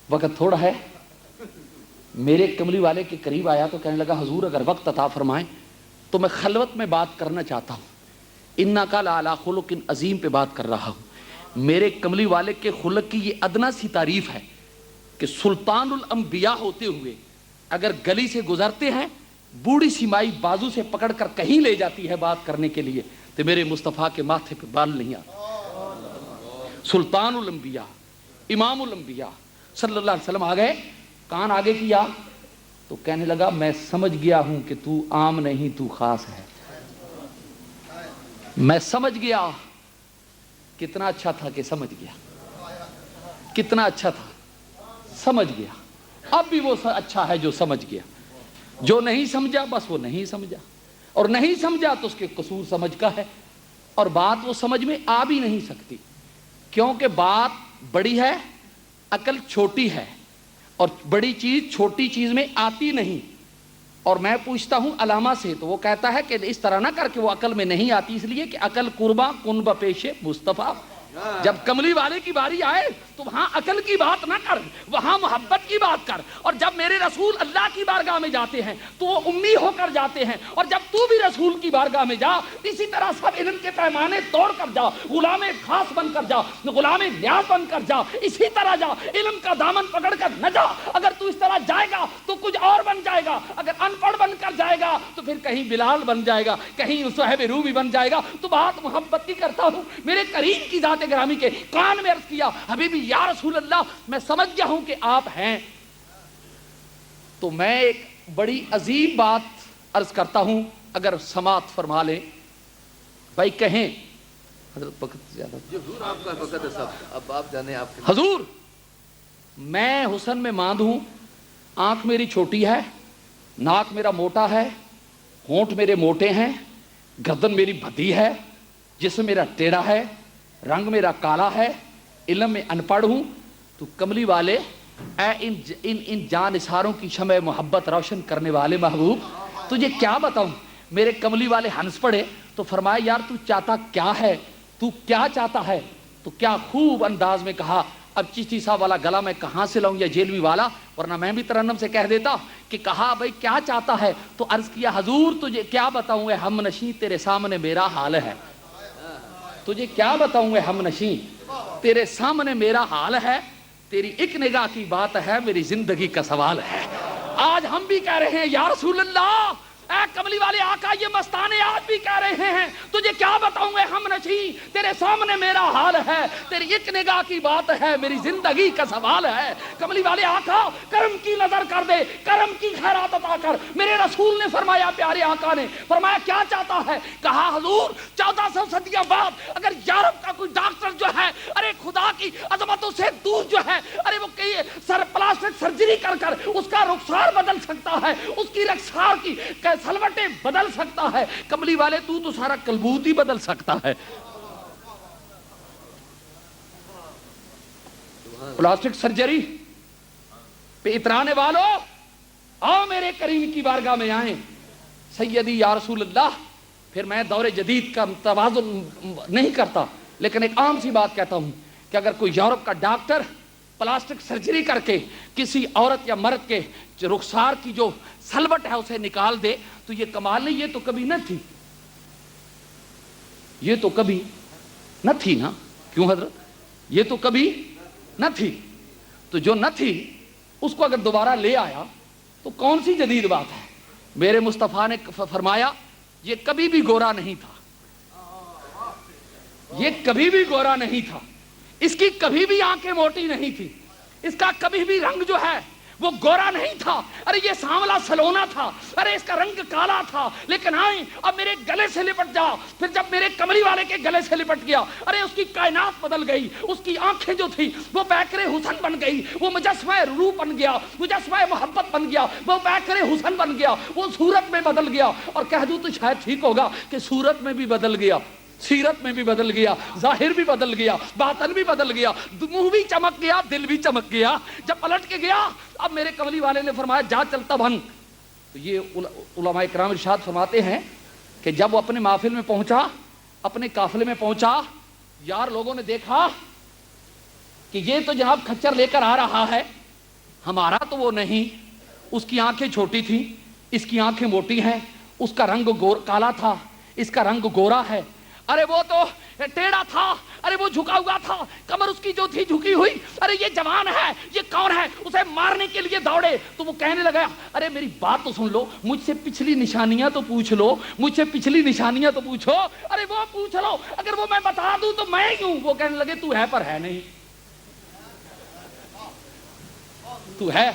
وقت تھوڑا ہے. میرے کملی والے کے قریب آیا تو کہنے لگا حضور اگر وقت عطا فرمائیں تو میں خلوت میں بات کرنا چاہتا ہوں. انکا لعلی خلق عظیم پہ بات کر رہا ہوں. میرے کملی والے کے خلق کی یہ ادنا سی تعریف ہے کہ سلطان الانبیاء ہوتے ہوئے اگر گلی سے گزرتے ہیں بوڑھی سی مائی بازو سے پکڑ کر کہیں لے جاتی ہے بات کرنے کے لیے تو میرے مصطفیٰ کے ماتھے پہ بال نہیں آتے. سلطان الانبیاء امام الانبیاء صلی اللہ علیہ وسلم آ گئے. کان آگے کیا تو کہنے لگا میں سمجھ گیا ہوں کہ تو عام نہیں تو خاص ہے. میں سمجھ گیا. کتنا اچھا تھا کہ سمجھ گیا, کتنا اچھا تھا سمجھ گیا. اب بھی وہ اچھا ہے جو سمجھ گیا. جو نہیں سمجھا بس وہ نہیں سمجھا, اور نہیں سمجھا تو اس کے قصور سمجھ کا ہے. اور بات وہ سمجھ میں آ بھی نہیں سکتی کیونکہ بات بڑی ہے, عقل چھوٹی ہے, اور بڑی چیز چھوٹی چیز میں آتی نہیں. اور میں پوچھتا ہوں علامہ سے تو وہ کہتا ہے کہ اس طرح نہ کر کے وہ عقل میں نہیں آتی, اس لیے کہ عقل قربا کن بپیش مصطفیٰ. جب کملی والے کی باری آئے تو وہاں عقل کی بات نہ کر, وہاں محبت کی بات کر. اور جب میرے رسول اللہ کی بارگاہ میں جاتے ہیں تو وہ امی ہو کر جاتے ہیں, اور جب تو بھی رسول کی بارگاہ میں جا اسی طرح سب علم کے پیمانے توڑ کر جا, غلام خاص بن کر جا, غلام نیاز بن کر جا, اسی طرح جا, علم کا دامن پکڑ کر نہ جا. اگر تو اس طرح جائے گا تو کچھ اور بن جائے گا. اگر ان پڑھ بن کر جائے گا تو پھر کہیں بلال بن جائے گا, کہیں صہیب رومی بن جائے گا. تو بات محبت کی کرتا ہوں. میرے کریم کی ذات گرامی کے کان میں عرض کیا حبیبی یا رسول اللہ میں سمجھ گیا ہوں کہ آپ ہیں. تو میں ایک بڑی عظیم بات عرض کرتا ہوں, اگر سماعت فرما لیں. بھائی کہیں حضرت وقت زیادہ حضور آپ کا وقت ہے صاحب, اب آپ جانے آپ کے حضور میں حسن میں ماند ہوں. آنکھ میری چھوٹی ہے, ناک میرا موٹا ہے, ہونٹ میرے موٹے ہیں, گردن میری بھدی ہے, جسم میرا ٹیڑھا ہے, رنگ میرا کالا ہے, علم میں ان پڑھ ہوں. تو کملی والے اے ان جان اثاروں کی شمع محبت روشن کرنے والے محبوب تجھے کیا بتاؤں. میرے کملی والے ہنس پڑے تو فرمایا یار تو چاہتا کیا ہے, تو کیا چاہتا ہے. تو کیا خوب انداز میں کہا, اب چشتی صاحب والا گلا میں کہاں سے لاؤں یا جیلوی والا, ورنہ میں بھی ترنم سے کہہ دیتا کہ کہا بھائی کیا چاہتا ہے. تو عرض کیا حضور تجھے کیا بتاؤں, اے ہم نشیں تیرے سامنے میرا حال ہے. تجھے کیا بتاؤں اے ہم نشیں تیرے سامنے میرا حال ہے. تیری ایک نگاہ کی بات ہے, میری زندگی کا سوال ہے. آج ہم بھی کہہ رہے ہیں یا رسول اللہ, اے کملی والے آقا یہ مستانے آج بھی کہہ رہے ہیں تجھے کیا بتاؤں اے ہم نشیں تیرے سامنے میرا حال ہے. تیری ایک نگاہ کی بات ہے, میری زندگی کا سوال ہے. کملی والے آقا کرم کی نظر کر دے, کرم کی خیرات عطا کر. میرے رسول نے فرمایا, پیارے آقا نے فرمایا کیا چاہتا ہے. کہا حضور 1400 صدیاں بعد اگر یورپ کا کوئی ڈاکٹر جو ہے ارے خدا کی عظمتوں سے دور جو ہے ارے وہ سر پلاسٹک سرجری کر کر اس کا رخسار بدل سکتا ہے, اس کی رخسار کی سلوٹیں بدل سکتا ہے, کملی والے تو سارا کلبوت ہی بدل سکتا ہے. پلاسٹک سرجری پہ اترانے والوں آؤ میرے کریم کی بارگاہ میں آئیں. سیدی یا رسول اللہ پھر میں دور جدید کا توازن نہیں کرتا، لیکن ایک عام سی بات کہتا ہوں کہ اگر کوئی یورپ کا ڈاکٹر پلاسٹک سرجری کر کے کسی عورت یا مرد کے رخسار کی جو سلوٹ ہے اسے نکال دے تو یہ کمال نہیں، یہ تو کبھی نہ تھی، یہ تو کبھی نہ تھی نا، کیوں حضرت؟ یہ تو کبھی نہ تھی، تو جو نہ تھی اس کو اگر دوبارہ لے آیا تو کون سی جدید بات ہے؟ میرے مصطفیٰ نے فرمایا یہ کبھی بھی گورا نہیں تھا، یہ کبھی بھی گورا نہیں تھا، اس کی کبھی بھی آنکھیں موٹی نہیں تھی، اس کا کبھی بھی رنگ جو ہے وہ گورا نہیں تھا، ارے یہ سانولا سلونا تھا، ارے اس کا رنگ کالا تھا، لیکن آئیں اب میرے گلے سے لپٹ جا۔ پھر جب میرے کملی والے کے گلے سے لپٹ گیا، ارے اس کی کائنات بدل گئی، اس کی آنکھیں جو تھی وہ بیکر حسن بن گئی، وہ مجسمہ روح بن گیا، مجسمہ محبت بن گیا، وہ بیکر حسن بن گیا، وہ صورت میں بدل گیا۔ اور کہہ دوں تو شاید ٹھیک ہوگا کہ صورت میں بھی بدل گیا، سیرت میں بھی بدل گیا، ظاہر بھی بدل گیا، باطن بھی بدل گیا، منہ بھی چمک گیا، دل بھی چمک گیا۔ جب پلٹ کے گیا اب میرے کملی والے نے فرمایا جا چلتا بن۔ تو یہ علماء کرام ارشاد فرماتے ہیں کہ جب وہ اپنے محفل میں پہنچا، اپنے قافلے میں پہنچا، یار لوگوں نے دیکھا کہ یہ تو جناب کھچر لے کر آ رہا ہے، ہمارا تو وہ نہیں، اس کی آنکھیں چھوٹی تھیں، اس کی آنکھیں موٹی ہیں، اس کا رنگ کالا تھا، اس کا رنگ گورا ہے، ارے وہ تو ٹیڑھا تھا، ارے وہ جھکا ہوا تھا، کمر اس کی جو تھی جھکی ہوئی، ارے یہ جوان ہے، یہ کون ہے؟ اسے مارنے کے لیے دوڑے تو وہ کہنے لگا ارے میری بات تو سن لو، مجھ سے پچھلی نشانیاں تو پوچھ لو، مجھ سے پچھلی نشانیاں تو پوچھو، ارے وہ پوچھ لو، اگر وہ میں بتا دوں تو میں ہی ہوں۔ وہ کہنے لگے تو ہے پر ہے نہیں، تو ہے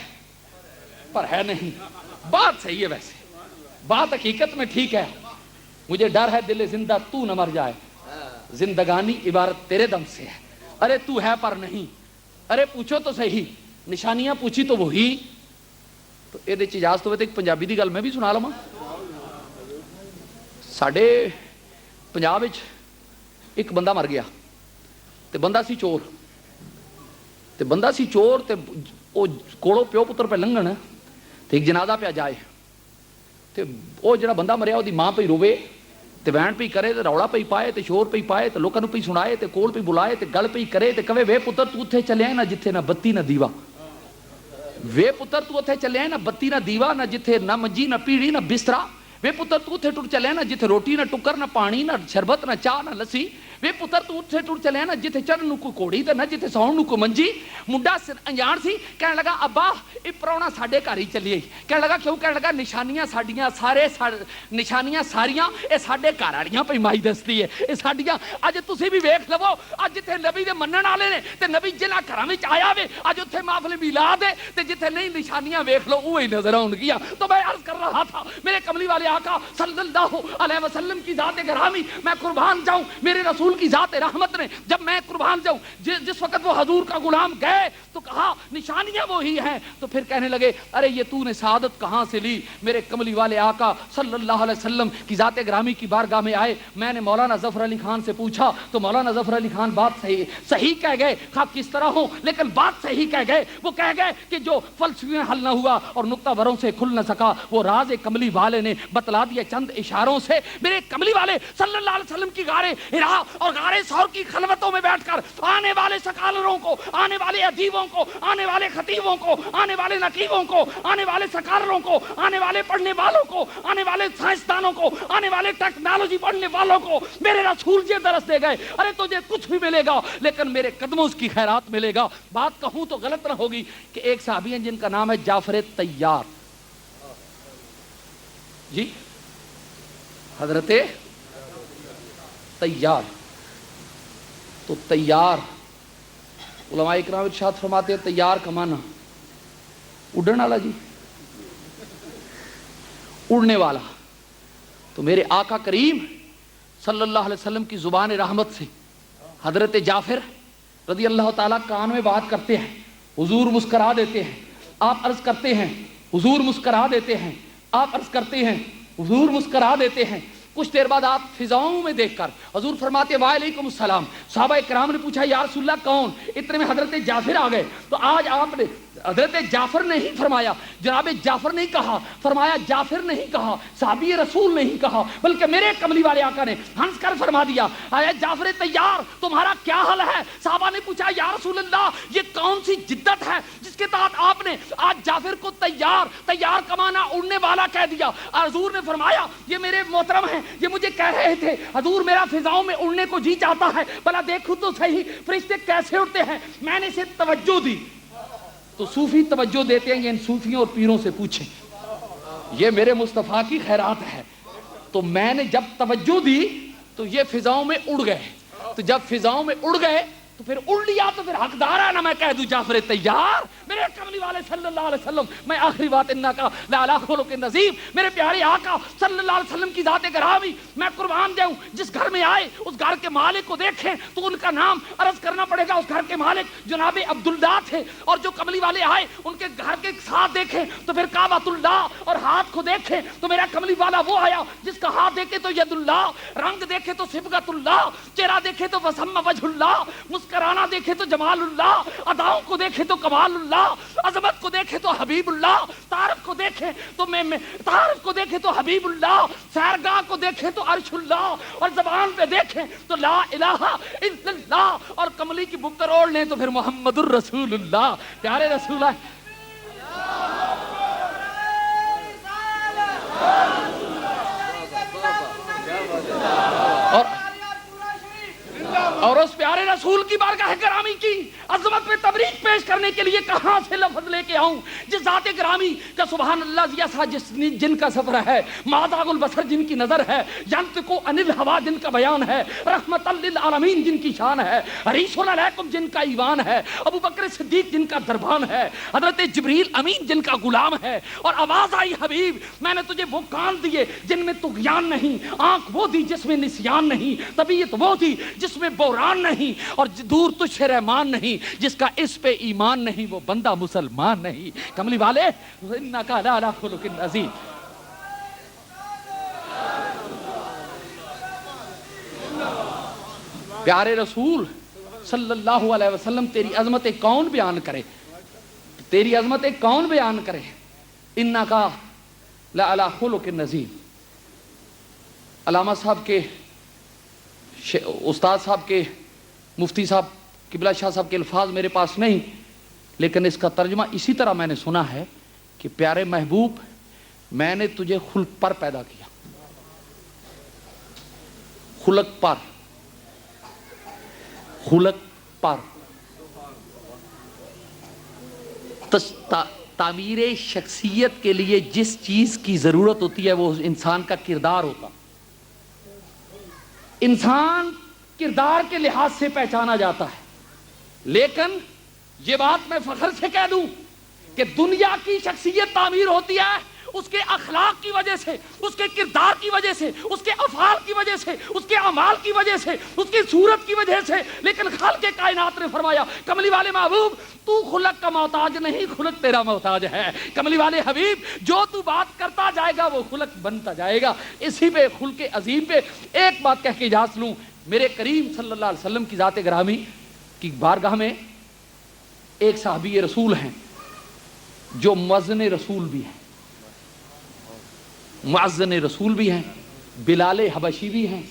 پر ہے نہیں۔ بات صحیح ہے، ویسے بات حقیقت میں ٹھیک ہے، مجھے ڈر ہے دل زندہ تو نہ مر جائے، زندگانی عبارت تیرے دم سے ہے، ارے تو ہے پر نہیں، ارے پوچھو تو صحیح، نشانیاں پوچھی تو وہی۔ تو یہ اجازت ہوئے تو ایک پنجابی دی گل میں بھی سنا لواں۔ ساڈے پنجاب وچ ایک بندہ مر گیا تے بندہ سی چور، تے بندہ سی چور تے او کولو پیو پتر پہ لنگن تے ایک جنازہ پہ جائے تے او جڑا بندہ مریا دی ماں پہ روے تے وین پہ کرے تے روڑا پہ پائے تے شور پہ پائے تے لوکاں نوں پہ سنائے تے کول پہ بلائے تے گل پہ کرے تے کہے وے پتر تو اوتھے چلے نہ جتھے نہ بتی نہ دیوا، وے پتر تو اوتھے چلے نہ بتی نہ دیوا، نہ جتھے نہ منجی نہ پیڑی نہ بسترا، وے پتر تو اوتھے ٹر چلے نہ جتھے روٹی نہ ٹکر نہ پانی نہ شربت نہ چاہ نہ لسی، وے پتر تو اوتھے ٹر چلے نہ جتھے چڑھن نوں کوئی کوڑی تے نہ جتھے ساؤن نوں کوئی منجی۔ منڈا انجان سی، کہنے لگا ابا یہ پراؤنا ساڈے گھر ہی چلیے، کہنے لگا کیوں؟ کہنے لگا نشانیاں ساڈیاں سارے نشانیاں ساریاں اے ساڈے گھر والیاں پہ مائی دستی ہے، اے ساڈیاں اج تسی بھی ویکھ لو، اج جتھے نبی دے منن والے نے تے نبی جنہاں گھراں وچ آیا وے اج اوتھے محفل میلاد ہے تے جتھے نہیں نشانیاں ویکھ لو اوہی نظر آن گیا۔ تو میں عرض کر رہا تھا میرے کملی والے آقا صلی اللہ علیہ وسلم کی ذات گرامی، میں قربان جاؤں میرے رسول کی ذات رحمت نے، جب میں قربان جاؤں جس وقت وہ حضور کا غلام گئے تو کہا نشانیاں وہی ہیں، تو پھر کہنے لگے ارے یہ تو نے سعادت کہاں سے لی؟ میرے کملی والے آقا صلی اللہ علیہ وسلم کی ذات گرامی کی بارگاہ میں آئے، میں نے مولانا ظفر علی خان سے پوچھا تو مولانا ظفر علی خان بات صحیح کہہ گئے، خواہ کس طرح ہو لیکن بات صحیح کہہ گئے۔ وہ کہہ گئے کہ جو فلسفے حل نہ ہوا اور نقطہ وروں سے کھل نہ سکا وہ راز کملی والے نے بتلا دیا چند اشاروں سے۔ میرے کملی والے صلی اللہ علیہ وسلم کی غار حرا اور غار ثور کی خلوتوں میں بیٹھ کر آنے والے سکالروں کو، آنے والے ادیبوں کو، آنے والے خطیبوں کو، آنے والے نقیبوں کو، آنے والے سکالروں کو، آنے والے پڑھنے والوں کو، آنے والے سائنسدانوں کو، آنے والے ٹیکنالوجی پڑھنے والوں کو میرے رسول جی درس دے گئے ارے تجھے کچھ بھی ملے گا لیکن میرے قدموں کی خیرات ملے گا۔ بات کہوں تو غلط نہ ہوگی کہ ایک صحابی ہیں جن کا نام ہے جعفر طیار، جی حضرت طیار، تو طیار علماء اکرام ارشاد فرماتے ہیں طیار کا معنی اڑنے والا، جی اڑنے والا۔ تو میرے آقا کریم صلی اللہ علیہ وسلم کی زبان رحمت سے حضرت جعفر رضی اللہ تعالیٰ کان میں بات کرتے ہیں، حضور مسکرا دیتے ہیں، آپ عرض کرتے ہیں حضور مسکرا دیتے ہیں، آپ عرض کرتے ہیں حضور مسکرا دیتے ہیں۔ کچھ دیر بعد آپ فضاؤں میں دیکھ کر حضور فرماتے ہیں وعلیکم السلام۔ صحابہ کرام نے پوچھا یا رسول اللہ کون؟ اتنے میں حضرت جعفر آ گئے۔ تو آج آپ نے حضرت جعفر نے ہی فرمایا، جناب جعفر نہیں کہا، فرمایا جعفر نہیں کہا، صحابی رسول نہیں کہا، بلکہ میرے کملی والے آقا نے ہنس کر فرما دیا، آیا جعفر تیار تمہارا کیا حال ہے؟ صحابہ نے پوچھا یا رسول اللہ یہ کون سی جدت ہے جس کے تحت آپ نے آج جعفر کو تیار کمانا اڑنے والا کہہ دیا؟ حضور نے فرمایا یہ میرے محترم ہیں، یہ مجھے کہہ رہے تھے حضور میرا فضاؤں میں اڑنے کو جی چاہتا ہے، بھلا دیکھو تو صحیح فرشتے کیسے اڑتے ہیں۔ میں نے اسے توجہ دی۔ تو صوفی توجہ دیتے ہیں، یہ ان صوفیوں اور پیروں سے پوچھیں، یہ میرے مصطفیٰ کی خیرات ہے۔ تو میں نے جب توجہ دی تو یہ فضاؤں میں اڑ گئے، تو جب فضاؤں میں اڑ گئے تو پھر اڑ لیا تو پھر حقدار ہے نا میں کہہ دوں جعفر تیار۔ میرے کملی والے صلی اللہ علیہ وسلم، میں آخری بات انکا لعلی خلق عظیم، میرے پیارے آقا صلی اللہ علیہ وسلم کی ذات گرامی میں قربان جاؤں، جس گھر میں آئے اس گھر کے مالک کو دیکھیں تو ان کا نام عرض کرنا پڑے گا۔ اس گھر کے مالک جناب عبداللہ تھے، اور جو کملی والے آئے ان کے گھر کے ساتھ دیکھیں تو پھر کعبۃ اللہ، اور ہاتھ کو دیکھیں تو میرا کملی والا وہ آیا جس کا ہاتھ دیکھے تو ید اللہ، رنگ دیکھے تو صبغۃ اللہ، چہرہ دیکھے تو وسم وجہ اللہ، مسکرانا دیکھے تو جمال اللہ، اداؤں کو دیکھے تو کمال اللہ، عظمت کو دیکھے تو حبیب اللہ، تعارف کو دیکھے تو تعارف کو دیکھے تو حبیب اللہ، سیرگاہ کو دیکھے تو عرش اللہ، اور زبان پہ دیکھیں تو لا الہ الا اللہ، اور کملی کی بکتر اوڑھ لیں تو پھر محمد الرسول اللہ۔ پیارے رسول اللہ اور اس پیارے رسول کی بارگاہ گرامی کی عظمت میں تبریک پیش کرنے کے لیے کہاں سے لفظ لے کے آؤں؟ جس ذات گرامی کا سبحان اللہ جیسا جن کا سفر ہے، ماداغ البصر جن کی نظر ہے، ینطقو عن الہوا جن کا بیان ہے، رحمت للعالمین جن کی شان ہے، حریص علیکم جن کا ایوان ہے، ابو بکر صدیق جن کا دربان ہے، حضرت جبریل امین جن کا غلام ہے، اور آواز آئی حبیب میں نے تجھے وہ کان دیے جن میں طغیان نہیں، آنکھ وہ دی جس میں نسیان نہیں، طبیعت وہ دی جس میں بوران نہیں، اور دور تجھ سے رحمان نہیں، جس کا اس پہ ایمان نہیں وہ بندہ مسلمان نہیں۔ کملی والے انکا لعلی خلق عظیم۔ پیارے رسول صلی اللہ علیہ وسلم تیری عظمت کون بیان کرے، تیری عظمت کون بیان کرے؟ انکا لعلی خلق عظیم۔ علامہ صاحب کے استاد صاحب کے مفتی صاحب قبلہ شاہ صاحب کے الفاظ میرے پاس نہیں، لیکن اس کا ترجمہ اسی طرح میں نے سنا ہے کہ پیارے محبوب میں نے تجھے خلق پر پیدا کیا، خلق پر، خلق پر۔ تعمیر شخصیت کے لیے جس چیز کی ضرورت ہوتی ہے وہ انسان کا کردار ہوتا۔ انسان کردار کے لحاظ سے پہچانا جاتا ہے، لیکن یہ بات میں فخر سے کہہ دوں کہ دنیا کی شخصیت تعمیر ہوتی ہے اس کے اخلاق کی وجہ سے، اس کے کردار کی وجہ سے، اس کے افعال کی وجہ سے، اس کے اعمال کی وجہ سے، اس کی صورت کی وجہ سے۔ لیکن خالق کائنات نے فرمایا کملی والے محبوب تو خلق کا محتاج نہیں، خلق تیرا محتاج ہے۔ کملی والے حبیب جو تو بات کرتا جائے گا وہ خلق بنتا جائے گا۔ اسی پہ خلق عظیم پہ ایک بات کہہ کے اجازت لوں، میرے کریم صلی اللہ علیہ وسلم کی ذات گرامی کی بارگاہ میں ایک صحابی رسول ہیں جو مؤذن رسول بھی ہیں، معزن رسول بھی ہیں، بلال حبشی بھی ہیں،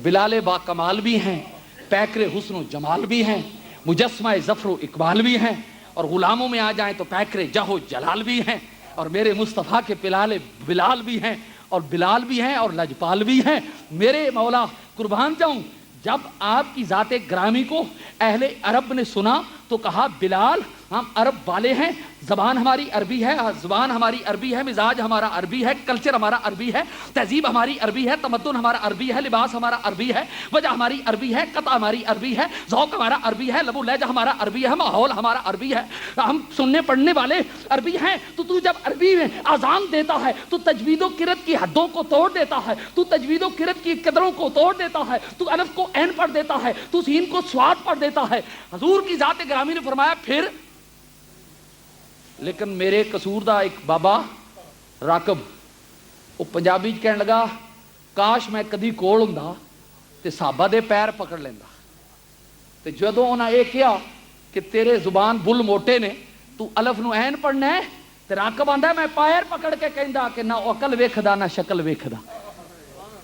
بلال با کمال بھی ہیں، پیکر حسن و جمال بھی ہیں، مجسمہ ظفر و اقبال بھی ہیں، اور غلاموں میں آ جائیں تو پیکر جہ و جلال بھی ہیں، اور میرے مصطفیٰ کے بلال بھی ہیں، اور بلال بھی ہیں اور لجپال بھی ہیں۔ میرے مولا قربان جاؤں، جب آپ کی ذات گرامی کو اہل عرب نے سنا تو کہا بلال ہم عرب والے ہیں، زبان ہماری عربی ہے، زبان ہماری عربی ہے، مزاج ہمارا عربی ہے، کلچر ہمارا عربی ہے، تہذیب ہماری عربی ہے، تمدن ہمارا عربی ہے، لباس ہمارا عربی ہے، وجہ ہماری عربی ہے، قطع ہماری عربی ہے، ذوق ہمارا عربی ہے، لب و لہجہ ہمارا عربی ہے، ماحول ہمارا عربی ہے، ہم سننے پڑھنے والے عربی ہیں۔ تو جب عربی میں اذان دیتا ہے تو تجوید و قرت کی حدوں کو توڑ دیتا ہے، تو تجوید و قرت کی قدروں کو توڑ دیتا ہے، تو الف کو عین پڑھ دیتا ہے، تو سین کو سواد پڑھ دیتا ہے۔ حضور کی ذات گرامی نے فرمایا پھر، لیکن میرے قصور دا ایک بابا راکب وہ پنجابی کہنے لگا کاش میں کدی کول ہوندا تے صحابہ دے پیر پکڑ لیندا۔ تے جدوں انہاں یہ کہا کہ تیرے زبان بل موٹے نے تو الف نو عین پڑھنا ہے تے راکب آندا ہے میں پیر پکڑ کے کہندا کہ نہ عقل ویکھدا نہ شکل ویکھدا،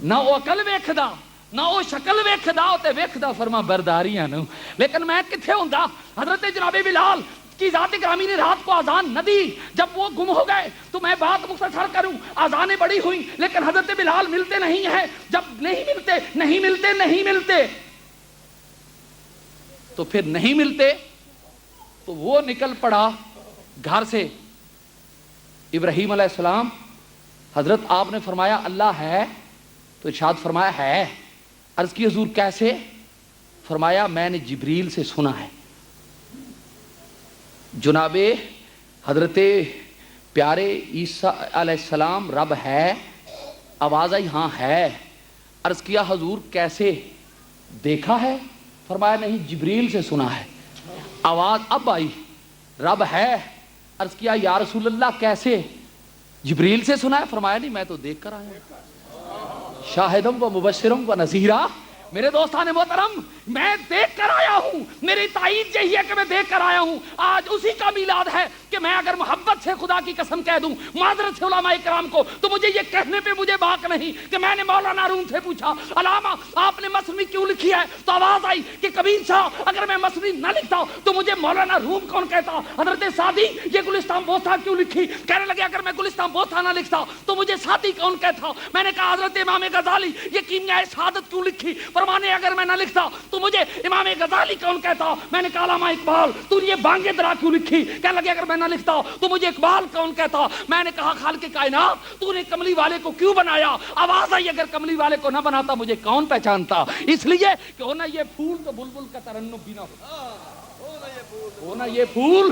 نہ عقل ویکھدا نہ وہ شکل ویکھدا تے ویکھدا فرما برداریاں نو، لیکن میں کتھے ہوندا؟ حضرت جناب بلال کی ذات گرامی نے رات کو اذان نہ دی، جب وہ گم ہو گئے تو میں بات مختصر کروں، اذانیں بڑی ہوئیں لیکن حضرت بلال ملتے نہیں ہیں، جب نہیں ملتے تو پھر نہیں ملتے تو وہ نکل پڑا گھر سے۔ ابراہیم علیہ السلام حضرت آپ نے فرمایا اللہ ہے، تو ارشاد فرمایا ہے۔ عرض کی حضور کیسے؟ فرمایا میں نے جبریل سے سنا ہے۔ جناب حضرت پیارے عیسیٰ علیہ السلام رب ہے، آواز آئی ہاں ہے۔ عرض کیا حضور کیسے؟ دیکھا ہے؟ فرمایا نہیں جبریل سے سنا ہے۔ آواز اب آئی رب ہے۔ عرض کیا یا رسول اللہ کیسے؟ جبریل سے سنا ہے؟ فرمایا نہیں میں تو دیکھ کر آیا ہوں، شاہدم و مبشرم و نذیرہ۔ میرے دوستان محترم میں دیکھ کر آیا ہوں، میری تائید یہی ہے کہ میں دیکھ کر آیا ہوں۔ آج اسی کا میلاد ہے کہ میں اگر محبت سے خدا کی قسم کہہ دوں معذرت سے علماء کرام کو، تو مجھے یہ کہنے پہ مجھے باک نہیں کہ میں نے مولانا روم سے پوچھا علامہ آپ نے مثنوی کیوں لکھی ہے؟ تو آواز آئی کہ کبیر شاہ اگر میں مثنوی نہ لکھتا تو مجھے مولانا روم کون کہتا؟ حضرت سعدی یہ گلستان بوسطہ کیوں لکھی؟ کہنے لگے اگر میں گلستان بوسطہ نہ لکھتا تو مجھے سعدی کون کہتا؟ میں نے کہا حضرت امام غزالی یہ کیمیائے سعادت کیوں لکھی؟ فرمانے اگر میں نہ لکھتا تو مجھے امام غزالی کون کہتا؟ میں نے کہا علامہ اقبال تو یہ بانگے درا کیوں لکھی؟ کہنے لگے اگر میں نہ لکھتا تو مجھے اقبال کون کہتا؟ میں نے کہا خالق کائنات تو نے کملی والے کو کیوں بنایا؟ آواز آئی اگر کملی والے کو نہ بناتا مجھے کون پہچانتا؟ اس لیے کہ ہونا یہ پھول تو بلبل کا ترنم بھی نہ ہو، ہونا یہ پھول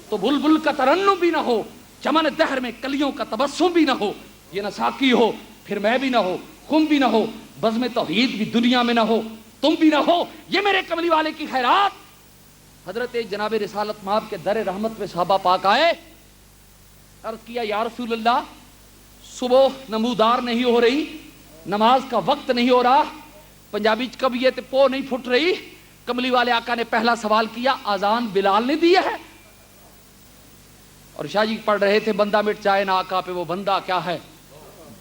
تو بلبل کا ترنم بھی نہ ہو، چمن دہر میں کلیوں کا تبسم بھی نہ ہو، یہ نہ ساقی ہو پھر میں بھی نہ ہو، خم بھی نہ ہو، بزم توحید بھی دنیا میں نہ ہو، تم بھی نہ ہو، یہ میرے کملی والے کی خیرات۔ حضرت جناب رسالت مآب کے در رحمت پہ صحابہ پاک آئے، عرض کیا یا رسول اللہ صبح نمودار نہیں ہو رہی، نماز کا وقت نہیں ہو رہا، پنجابی کبیت پو نہیں پھٹ رہی۔ کملی والے آقا نے پہلا سوال کیا اذان بلال نے دی ہے؟ اور شاہ جی پڑھ رہے تھے بندہ مٹ جائے نہ آقا پہ وہ بندہ کیا ہے،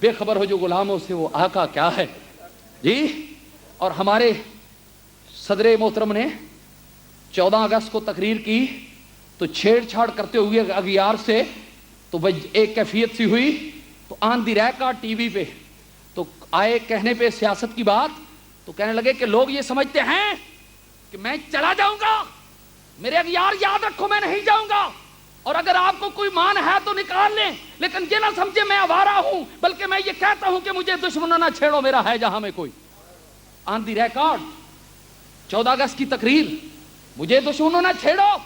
بے خبر ہو جو غلاموں سے وہ آقا کیا ہے جی۔ اور ہمارے صدر محترم نے 14 اگست کو تقریر کی تو چھیڑ چھاڑ کرتے ہوئے اغیار سے تو ایک کیفیت سی ہوئی، تو آن دی ریکارڈ ٹی وی پہ تو آئے کہنے پہ سیاست کی بات، تو کہنے لگے کہ لوگ یہ سمجھتے ہیں کہ میں چلا جاؤں گا، میرے اغیار یاد رکھو میں نہیں جاؤں گا، اور اگر آپ کو کوئی مان ہے تو نکال لیں، لیکن یہ نہ سمجھے میں آوارہ ہوں، بلکہ میں یہ کہتا ہوں کہ مجھے دشمنوں نہ چھیڑو، میرا ہے جہاں میں کوئی۔ آن دی ریکارڈ 14 اگست کی تقریر، مجھے دشمنوں نہ چھیڑو،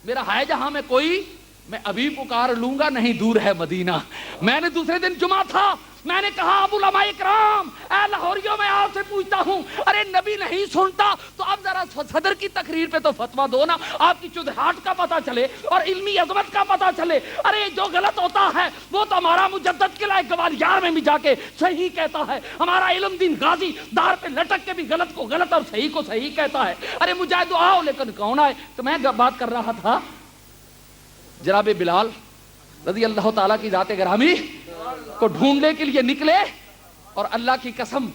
میرا ہے جہاں میں کوئی، میں ابھی پکار لوں گا نہیں دور ہے مدینہ۔ میں نے دوسرے دن جمعہ تھا، میں نے کہا ابو علماء اکرام اے لاہوریوں میں آپ سے پوچھتا ہوں، ارے نبی نہیں سنتا تو اب ذرا صدر کی تقریر پہ تو فتویٰ دو نا، آپ کی چدھاٹ کا پتہ چلے اور علمی عظمت کا پتہ چلے۔ ارے جو غلط ہوتا ہے وہ تو ہمارا مجدد کے لائق گوالیار میں بھی جا کے صحیح کہتا ہے، ہمارا علم دین غازی دار پہ لٹک کے بھی غلط کو غلط اور صحیح کو صحیح کہتا ہے۔ ارے مجاہد آؤ، لیکن کون آئے؟ تو میں بات کر رہا تھا جناب بلال رضی اللہ تعالیٰ کی ذات گرامی کو ڈھونڈنے کے لیے نکلے، اور اللہ کی قسم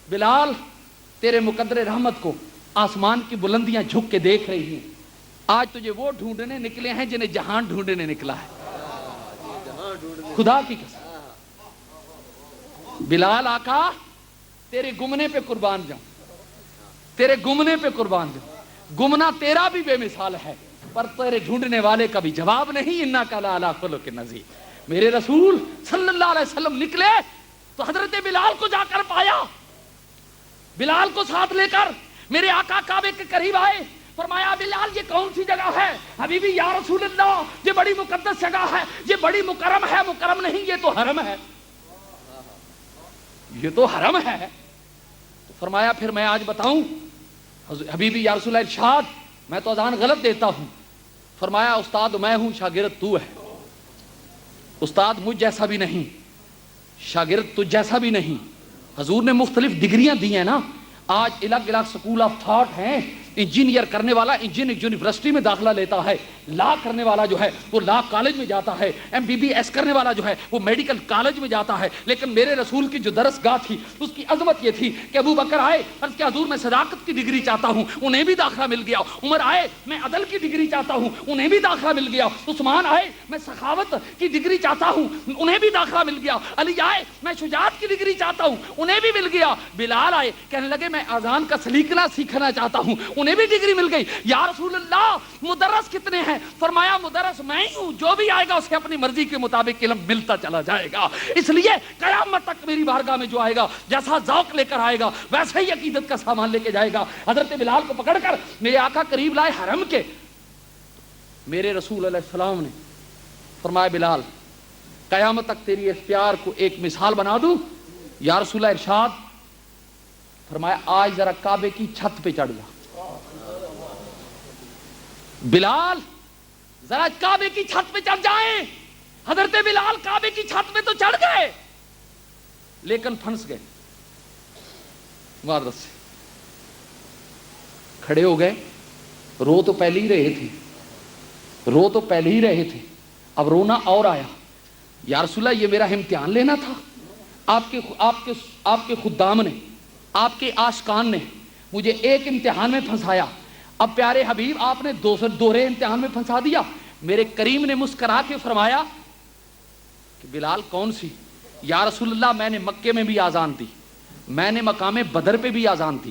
بلال تیرے مقدر رحمت کو آسمان کی بلندیاں جھک کے دیکھ رہی ہیں، آج تجھے وہ ڈھونڈنے نکلے ہیں جنہیں جہان ڈھونڈنے نکلا ہے، خدا کی قسم۔ بلال آقا تیرے گمنے پہ قربان جاؤں، تیرے گمنے پہ قربان جاؤں، گمنا تیرا بھی بے مثال ہے پر تیرے ڈھونڈنے والے کا بھی جواب نہیں، انکا لعلی خلق عظیم۔ میرے رسول صلی اللہ علیہ وسلم نکلے تو حضرت بلال کو جا کر پایا، بلال کو ساتھ لے کر میرے آقا کعبے کے قریب آئے، فرمایا بلال یہ کون سی جگہ ہے؟ حبیبی یا رسول اللہ یہ بڑی مقدس جگہ ہے، یہ بڑی مکرم ہے۔ مکرم نہیں، یہ تو حرم ہے، یہ تو حرم ہے۔ تو فرمایا پھر میں آج بتاؤں؟ حبیبی یا رسول اللہ ارشاد، میں تو اذان غلط دیتا ہوں۔ فرمایا استاد میں ہوں، شاگرد تو ہے، استاد مجھ جیسا بھی نہیں، شاگرد تجھ جیسا بھی نہیں۔ حضور نے مختلف ڈگریاں دی ہیں نا، آج الگ الگ سکول آف تھاٹ ہیں، انجینئر کرنے والا انجینئر یونیورسٹی میں داخلہ لیتا ہے، لا کرنے والا جو ہے وہ لا کالج میں جاتا ہے، MBBS کرنے والا جو ہے وہ میڈیکل کالج میں جاتا ہے. لیکن میرے رسول کی جو درس گاہ تھی اس کی عظمت یہ تھی کہ ابو بکر آئے، عرض کہ حضور میں صداقت کی ڈگری چاہتا ہوں، انہیں بھی داخلہ مل گیا. عمر آئے، میں عدل کی ڈگری چاہتا ہوں، انہیں بھی داخلہ مل گیا. عثمان آئے، میں سخاوت کی ڈگری چاہتا ہوں، انہیں بھی داخلہ مل گیا. علی آئے، میں شجاعت کی ڈگری چاہتا ہوں، انہیں بھی مل گیا. بلال آئے، کہنے لگے میں اذان کا سلیقہ سیکھنا چاہتا ہوں، انہیں بھی ڈگری مل گئی. یا رسول اللہ مدرس کتنے ہیں؟ فرمایا مدرس میں ہی ہوں، جو بھی آئے گا اسے اپنی مرضی کے مطابق علم ملتا چلا جائے گا. اس لیے قیامت تک میری بارگاہ میں جو آئے گا جیسا ذوق لے کر آئے گا ویسے ہی عقیدت کا سامان لے کے جائے گا. حضرت بلال کو پکڑ کر میرے آقا قریب لائے حرم کے. میرے رسول علیہ السلام نے فرمایا بلال قیامت تک تیری اس پیار کو ایک مثال بنا دوں؟ یا رسول اللہ ارشاد. فرمایا آج ذرا کعبے کی چھت پہ چڑھ جا. بلال ذرا کعبے کی چھت پہ چڑھ جائیں. حضرت بلال کعبے کی چھت پہ تو چڑھ گئے لیکن پھنس گئے. معذرت سے کھڑے ہو گئے. رو تو پہلے ہی رہے تھے، اب رونا اور آیا. یا رسول اللہ یہ میرا امتحان لینا تھا. آپ کے خدام نے، آپ کے عاشقان نے مجھے ایک امتحان میں پھنسایا. اب پیارے حبیب آپ نے دوہرے امتحان میں پھنسا دیا. میرے کریم نے مسکرا کے فرمایا کہ بلال کون سی؟ یا رسول اللہ میں نے مکے میں بھی آذان دی، میں نے مقام بدر پہ بھی آذان دی،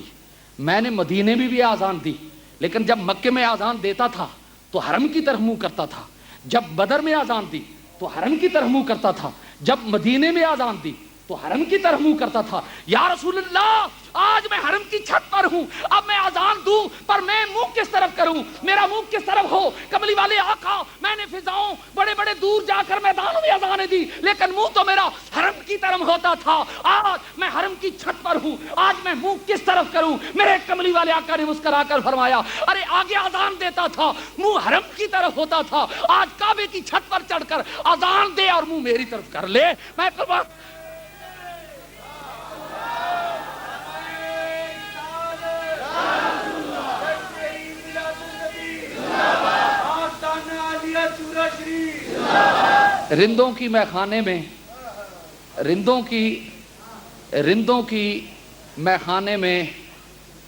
میں نے مدینے میں بھی آذان دی. لیکن جب مکے میں آذان دیتا تھا تو حرم کی طرف منہ کرتا تھا، جب بدر میں آذان دی تو حرم کی طرف منہ کرتا تھا، جب مدینے میں آذان دی تو حرم کی طرف منہ کرتا تھا. یا رسول اللہ آج میں حرم کی چھت پر ہوں، اب میں اذان دوں پر میں منہ کس طرف کروں؟ میرا منہ کس طرف ہو؟ کملی والے آقا میں نے فضاؤں بڑے بڑے دور جا کر میدانوں میں اذانیں دی لیکن منہ تو میرا حرم کی طرف ہوتا تھا. آج میں حرم کی چھت پر ہوں، آج میں منہ کس طرف کروں؟ میرے کملی والے آقا نے مسکرا کر فرمایا ارے آگے اذان دیتا تھا منہ حرم کی طرف ہوتا تھا، آج کعبے کی چھت پر چڑھ کر اذان دے اور منہ میری طرف کر لے. میں رندوں کی میخانے میں رندوں کی میخانے میں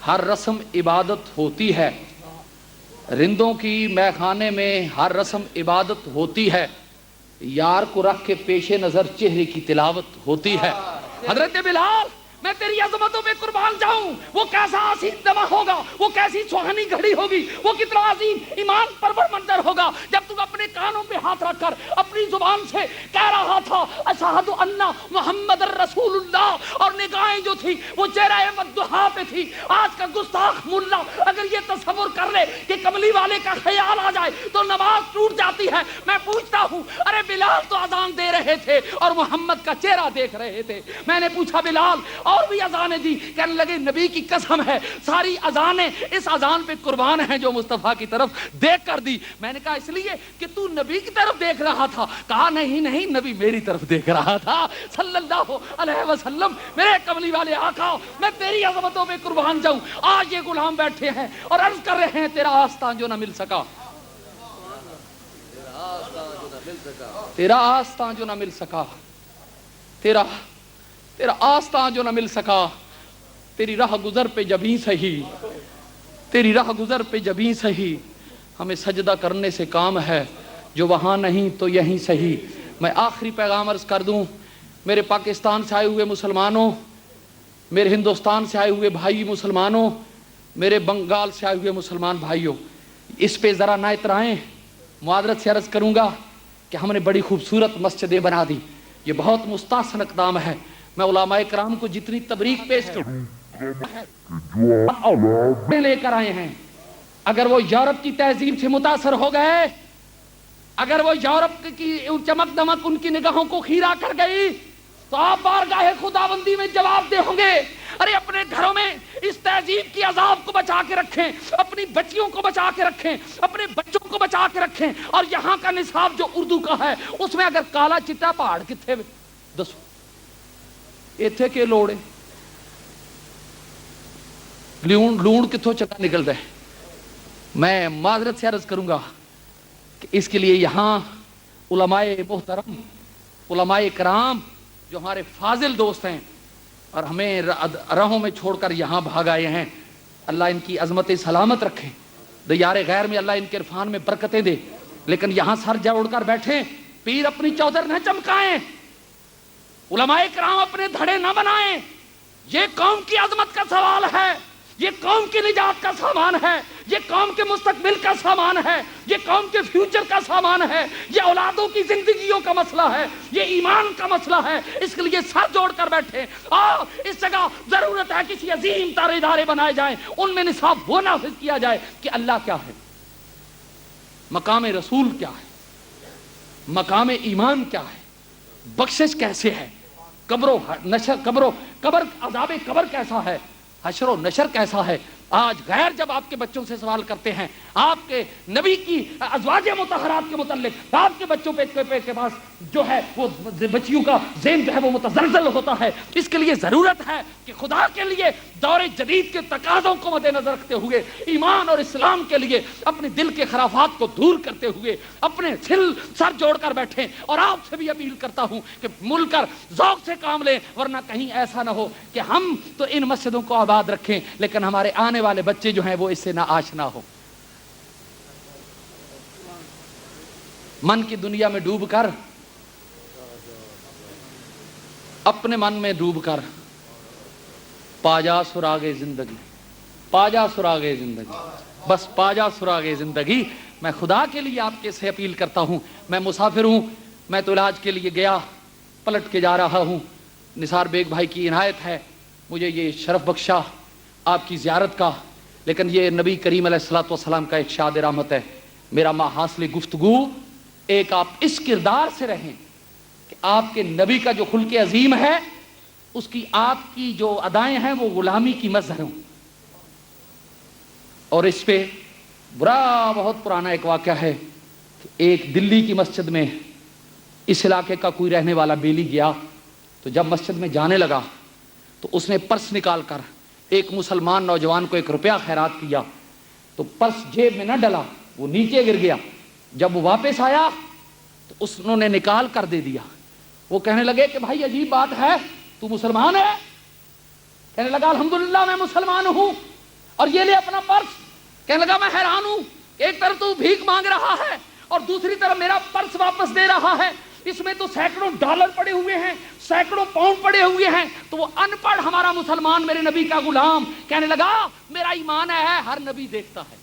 ہر رسم عبادت ہوتی ہے. رندوں کی میخانے میں ہر رسم عبادت ہوتی ہے. یار کو رکھ کے پیش نظر چہرے کی تلاوت ہوتی ہے. حضرت بلال میں تیری عظمتوں پہ قربان جاؤں، وہ کیسا عظیم دمہ ہوگا، وہ کیسی سہانی گھڑی ہوگی، وہ کتنا عظیم ایمان پرور منظر ہوگا جب تم اپنے کانوں پہ ہاتھ رکھ کر اپنی زبان سے کہہ رہا تھا اشہد ان محمد رسول اللہ، اور نگاہیں جو تھی وہ چہرہ مدحا پہ تھی. آج کا گستاخ ملا اگر یہ تصور کر لے کہ کملی والے کا خیال آ جائے تو نماز ٹوٹ جاتی ہے. میں پوچھتا ہوں ارے بلال تو اذان دے رہے تھے اور محمد کا چہرہ دیکھ رہے تھے. میں نے پوچھا بلال اور بھی اذانیں دی؟ کہنے لگے نبی کی قسم ہے ساری اذانیں اس اذان پہ قربان ہیں جو مصطفیٰ کی طرف دیکھ کر دی. میں نے کہا اس لیے کہ تو نبی کی طرف دیکھ رہا تھا؟ کہا نہیں نبی میری طرف دیکھ رہا تھا صلی اللہ علیہ وسلم. میرے کملی والے آقا میں تیری عظمتوں پہ قربان جاؤں. آج یہ غلام بیٹھے ہیں اور عرض کر رہے ہیں تیرا آستان جو نہ مل سکا، تیرا آستان جو نہ مل سکا، تیرا آستان جو نہ مل سکا. تیری راہ گزر پہ جبیں سہی، تیری راہ گزر پہ جبیں سہی. ہمیں سجدہ کرنے سے کام ہے، جو وہاں نہیں تو یہیں سہی. میں آخری پیغام عرض کر دوں میرے پاکستان سے آئے ہوئے مسلمانوں، میرے ہندوستان سے آئے ہوئے بھائی مسلمانوں، میرے بنگال سے آئے ہوئے مسلمان بھائیوں، اس پہ ذرا نہ اترائیں. معذرت سے عرض کروں گا کہ ہم نے بڑی خوبصورت مسجدیں بنا دی، یہ بہت مستحسن اقدام ہے. میں علماء کرام کو جتنی تبریک پیش کروں لے کر آئے ہیں، اگر وہ یورپ کی تہذیب سے متاثر ہو گئے، اگر وہ یورپ کی چمک دمک ان کی نگاہوں کو خیرہ کر گئی تو آپ بارگاہ خداوندی میں جواب دہ ہوں گے. ارے اپنے گھروں میں اس تہذیب کی عذاب کو بچا کے رکھیں، اپنی بچیوں کو بچا کے رکھیں، اپنے بچوں کو بچا کے رکھیں. اور یہاں کا نصاب جو اردو کا ہے اس میں اگر کالا چٹا پہاڑ کتنے دسو ایتھے کے لوڑے لون کتوں چکا نکل رہے میں معذرت سے عرض کروں گا کہ اس کے لیے یہاں علماء محترم، علماء کرام جو ہمارے فاضل دوست ہیں اور ہمیں راہوں میں چھوڑ کر یہاں بھاگ آئے ہیں، اللہ ان کی عظمت سلامت رکھے، دیار غیر میں اللہ ان کے عرفان میں برکتیں دے، لیکن یہاں سر جوڑ کر بیٹھیں، پیر اپنی چادر نہ چمکائیں، علماء کرام اپنے دھڑے نہ بنائیں۔ یہ قوم کی عظمت کا سوال ہے، یہ قوم کی نجات کا سامان ہے، یہ قوم کے مستقبل کا سامان ہے، یہ قوم کے فیوچر کا سامان ہے، یہ اولادوں کی زندگیوں کا مسئلہ ہے، یہ ایمان کا مسئلہ ہے۔ اس کے لیے سر جوڑ کر بیٹھے اور اس جگہ ضرورت ہے کسی عظیم تارے ادارے بنائے جائیں، ان میں نصاب وہ نافذ کیا جائے کہ اللہ کیا ہے، مقام رسول کیا ہے، مقام ایمان کیا ہے، بخشش کیسے ہے، قبر عذاب قبر کیسا ہے، حشر و نشر کیسا ہے۔ آج غیر جب آپ کے بچوں سے سوال کرتے ہیں، آپ کے نبی کی ازواج مطہرات کے متعلق، آپ کے بچوں کے پاس جو ہے وہ بچیوں کا ذہن جو ہے وہ متزلزل ہوتا ہے۔ اس کے لیے ضرورت ہے کہ خدا کے لیے دور جدید کے تقاضوں کو مد نظر رکھتے ہوئے، ایمان اور اسلام کے لیے اپنے دل کے خرافات کو دور کرتے ہوئے اپنے سر جوڑ کر بیٹھیں۔ اور آپ سے بھی اپیل کرتا ہوں کہ مل کر ذوق سے کام لیں، ورنہ کہیں ایسا نہ ہو کہ ہم تو ان مسجدوں کو آباد رکھیں لیکن ہمارے آنے والے بچے جو ہیں وہ اس سے نہ آشنا ہو۔ من کی دنیا میں ڈوب کر، اپنے من میں ڈوب کر پاجا سراغ زندگی، پاجا سراغ زندگی، بس پاجا سراغ زندگی۔ میں خدا کے لیے آپ کے سے اپیل کرتا ہوں، میں مسافر ہوں، میں تو علاج کے لیے گیا، پلٹ کے جا رہا ہوں، نثار بیگ بھائی کی عنایت ہے مجھے یہ شرف بخشا آپ کی زیارت کا، لیکن یہ نبی کریم علیہ الصلوۃ والسلام کا ایک شاد رحمت ہے۔ میرا ماحاصل گفتگو ایک آپ اس کردار سے رہیں کہ آپ کے نبی کا جو خلق عظیم ہے اس کی آپ کی جو ادائیں ہیں وہ غلامی کی مظہر ہوں۔ اور اس پہ بہت پرانا ایک واقعہ ہے کہ ایک دلی کی مسجد میں اس علاقے کا کوئی رہنے والا بیلی گیا، تو جب مسجد میں جانے لگا تو اس نے پرس نکال کر ایک مسلمان نوجوان کو 1 روپیہ خیرات کیا، تو پرس جیب میں نہ ڈلا، وہ نیچے گر گیا۔ جب وہ واپس آیا تو انہوں نے نکال کر دے دیا۔ وہ کہنے لگے کہ بھائی عجیب بات ہے، تو مسلمان ہے؟ کہنے لگا الحمدللہ میں مسلمان ہوں، اور یہ لے اپنا پرس۔ کہنے لگا میں حیران ہوں، ایک طرف تو بھیک مانگ رہا ہے اور دوسری طرف میرا پرس واپس دے رہا ہے، اس میں تو سینکڑوں ڈالر پڑے ہوئے ہیں، سینکڑوں پاؤنڈ پڑے ہوئے ہیں۔ تو وہ ان پڑھ ہمارا مسلمان میرے نبی کا غلام کہنے لگا میرا ایمان ہے ہر نبی دیکھتا ہے،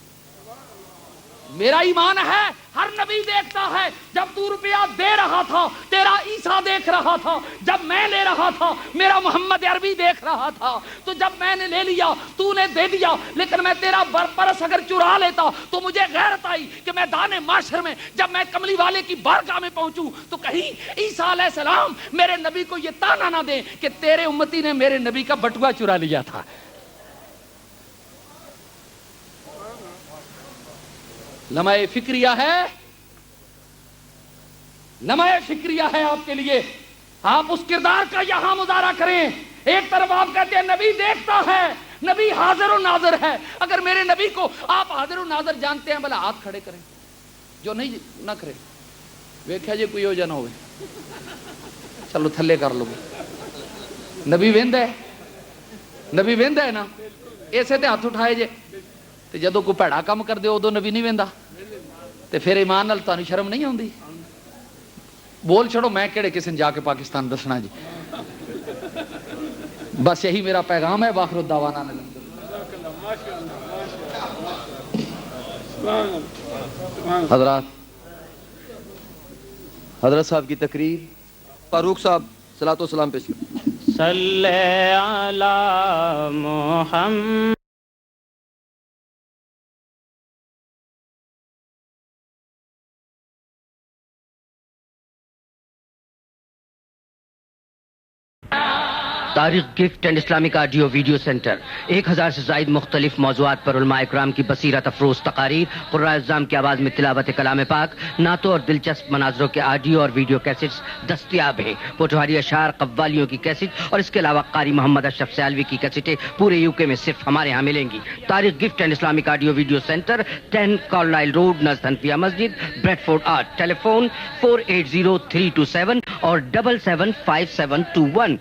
میرا ایمان ہے ہر نبی دیکھتا ہے۔ جب تو روپیہ دے رہا تھا تیرا عیسیٰ دیکھ رہا تھا، جب میں لے رہا تھا میرا محمد عربی دیکھ رہا تھا، تو جب میں نے لے لیا تو نے دے دیا، لیکن میں تیرا پرس اگر چرا لیتا تو مجھے غیرت آئی کہ میدان معاشر میں جب میں کملی والے کی بارگاہ میں پہنچوں تو کہیں عیسیٰ علیہ السلام میرے نبی کو یہ تانا نہ دیں کہ تیرے امتی نے میرے نبی کا بٹوا چرا لیا تھا۔ لمحہ فکریہ ہے، لمحہ فکریہ ہے آپ کے لیے، آپ اس کردار کا یہاں مظاہرہ کریں۔ ایک طرف آپ کہتے ہیں نبی دیکھتا ہے، نبی حاضر و ناظر ہے۔ اگر میرے نبی کو آپ حاضر و ناظر جانتے ہیں بھلا ہاتھ کھڑے کریں، جو نہیں نہ کرے ویکھیا جی کوئی ہو جا نہ ہوئے، چلو تھلے کر لو۔ نبی ویند ہے، نبی ویند ہے نا، ایسے تے ہاتھ اٹھائے جے، تے جدو کوئی بھڑا کام کر دے ادو نبی نہیں ویندا، تے پھر ایمان نال تانوں شرم نہیں آندی؟ بول چھڑو میں کہڑے کسی نے جا کے پاکستان دسنا جی۔ بس یہی میرا پیغام ہے، باخر الدعوانا حضرت صاحب کی تقریر، فاروق صاحب صلاۃ و سلام پیش کریں۔ صلی علی محمد Tariq gift and Islamic audio video centre 1000 سے زائد مختلف موضوعات پر علماء اکرام کی بصیرت افروز تقاریر، قراء اعظام کی آواز میں تلاوت کلام پاک، نعتوں اور دلچسپ مناظروں کے آڈیو اور ویڈیو کیسٹس دستیاب ہیں۔ پوٹوہاری اشعار، قوالیوں کی کیسٹ اور اس کے علاوہ قاری محمد اشرف سیالوی کی کیسٹیں پورے یو کے میں صرف ہمارے ہاں ملیں گی۔ Tariq gift and Islamic audio video centre 10 Carlisle road نزد حنفیہ مسجد، بریڈ فورڈ 8، ٹیلی فون 480327 اور 775721۔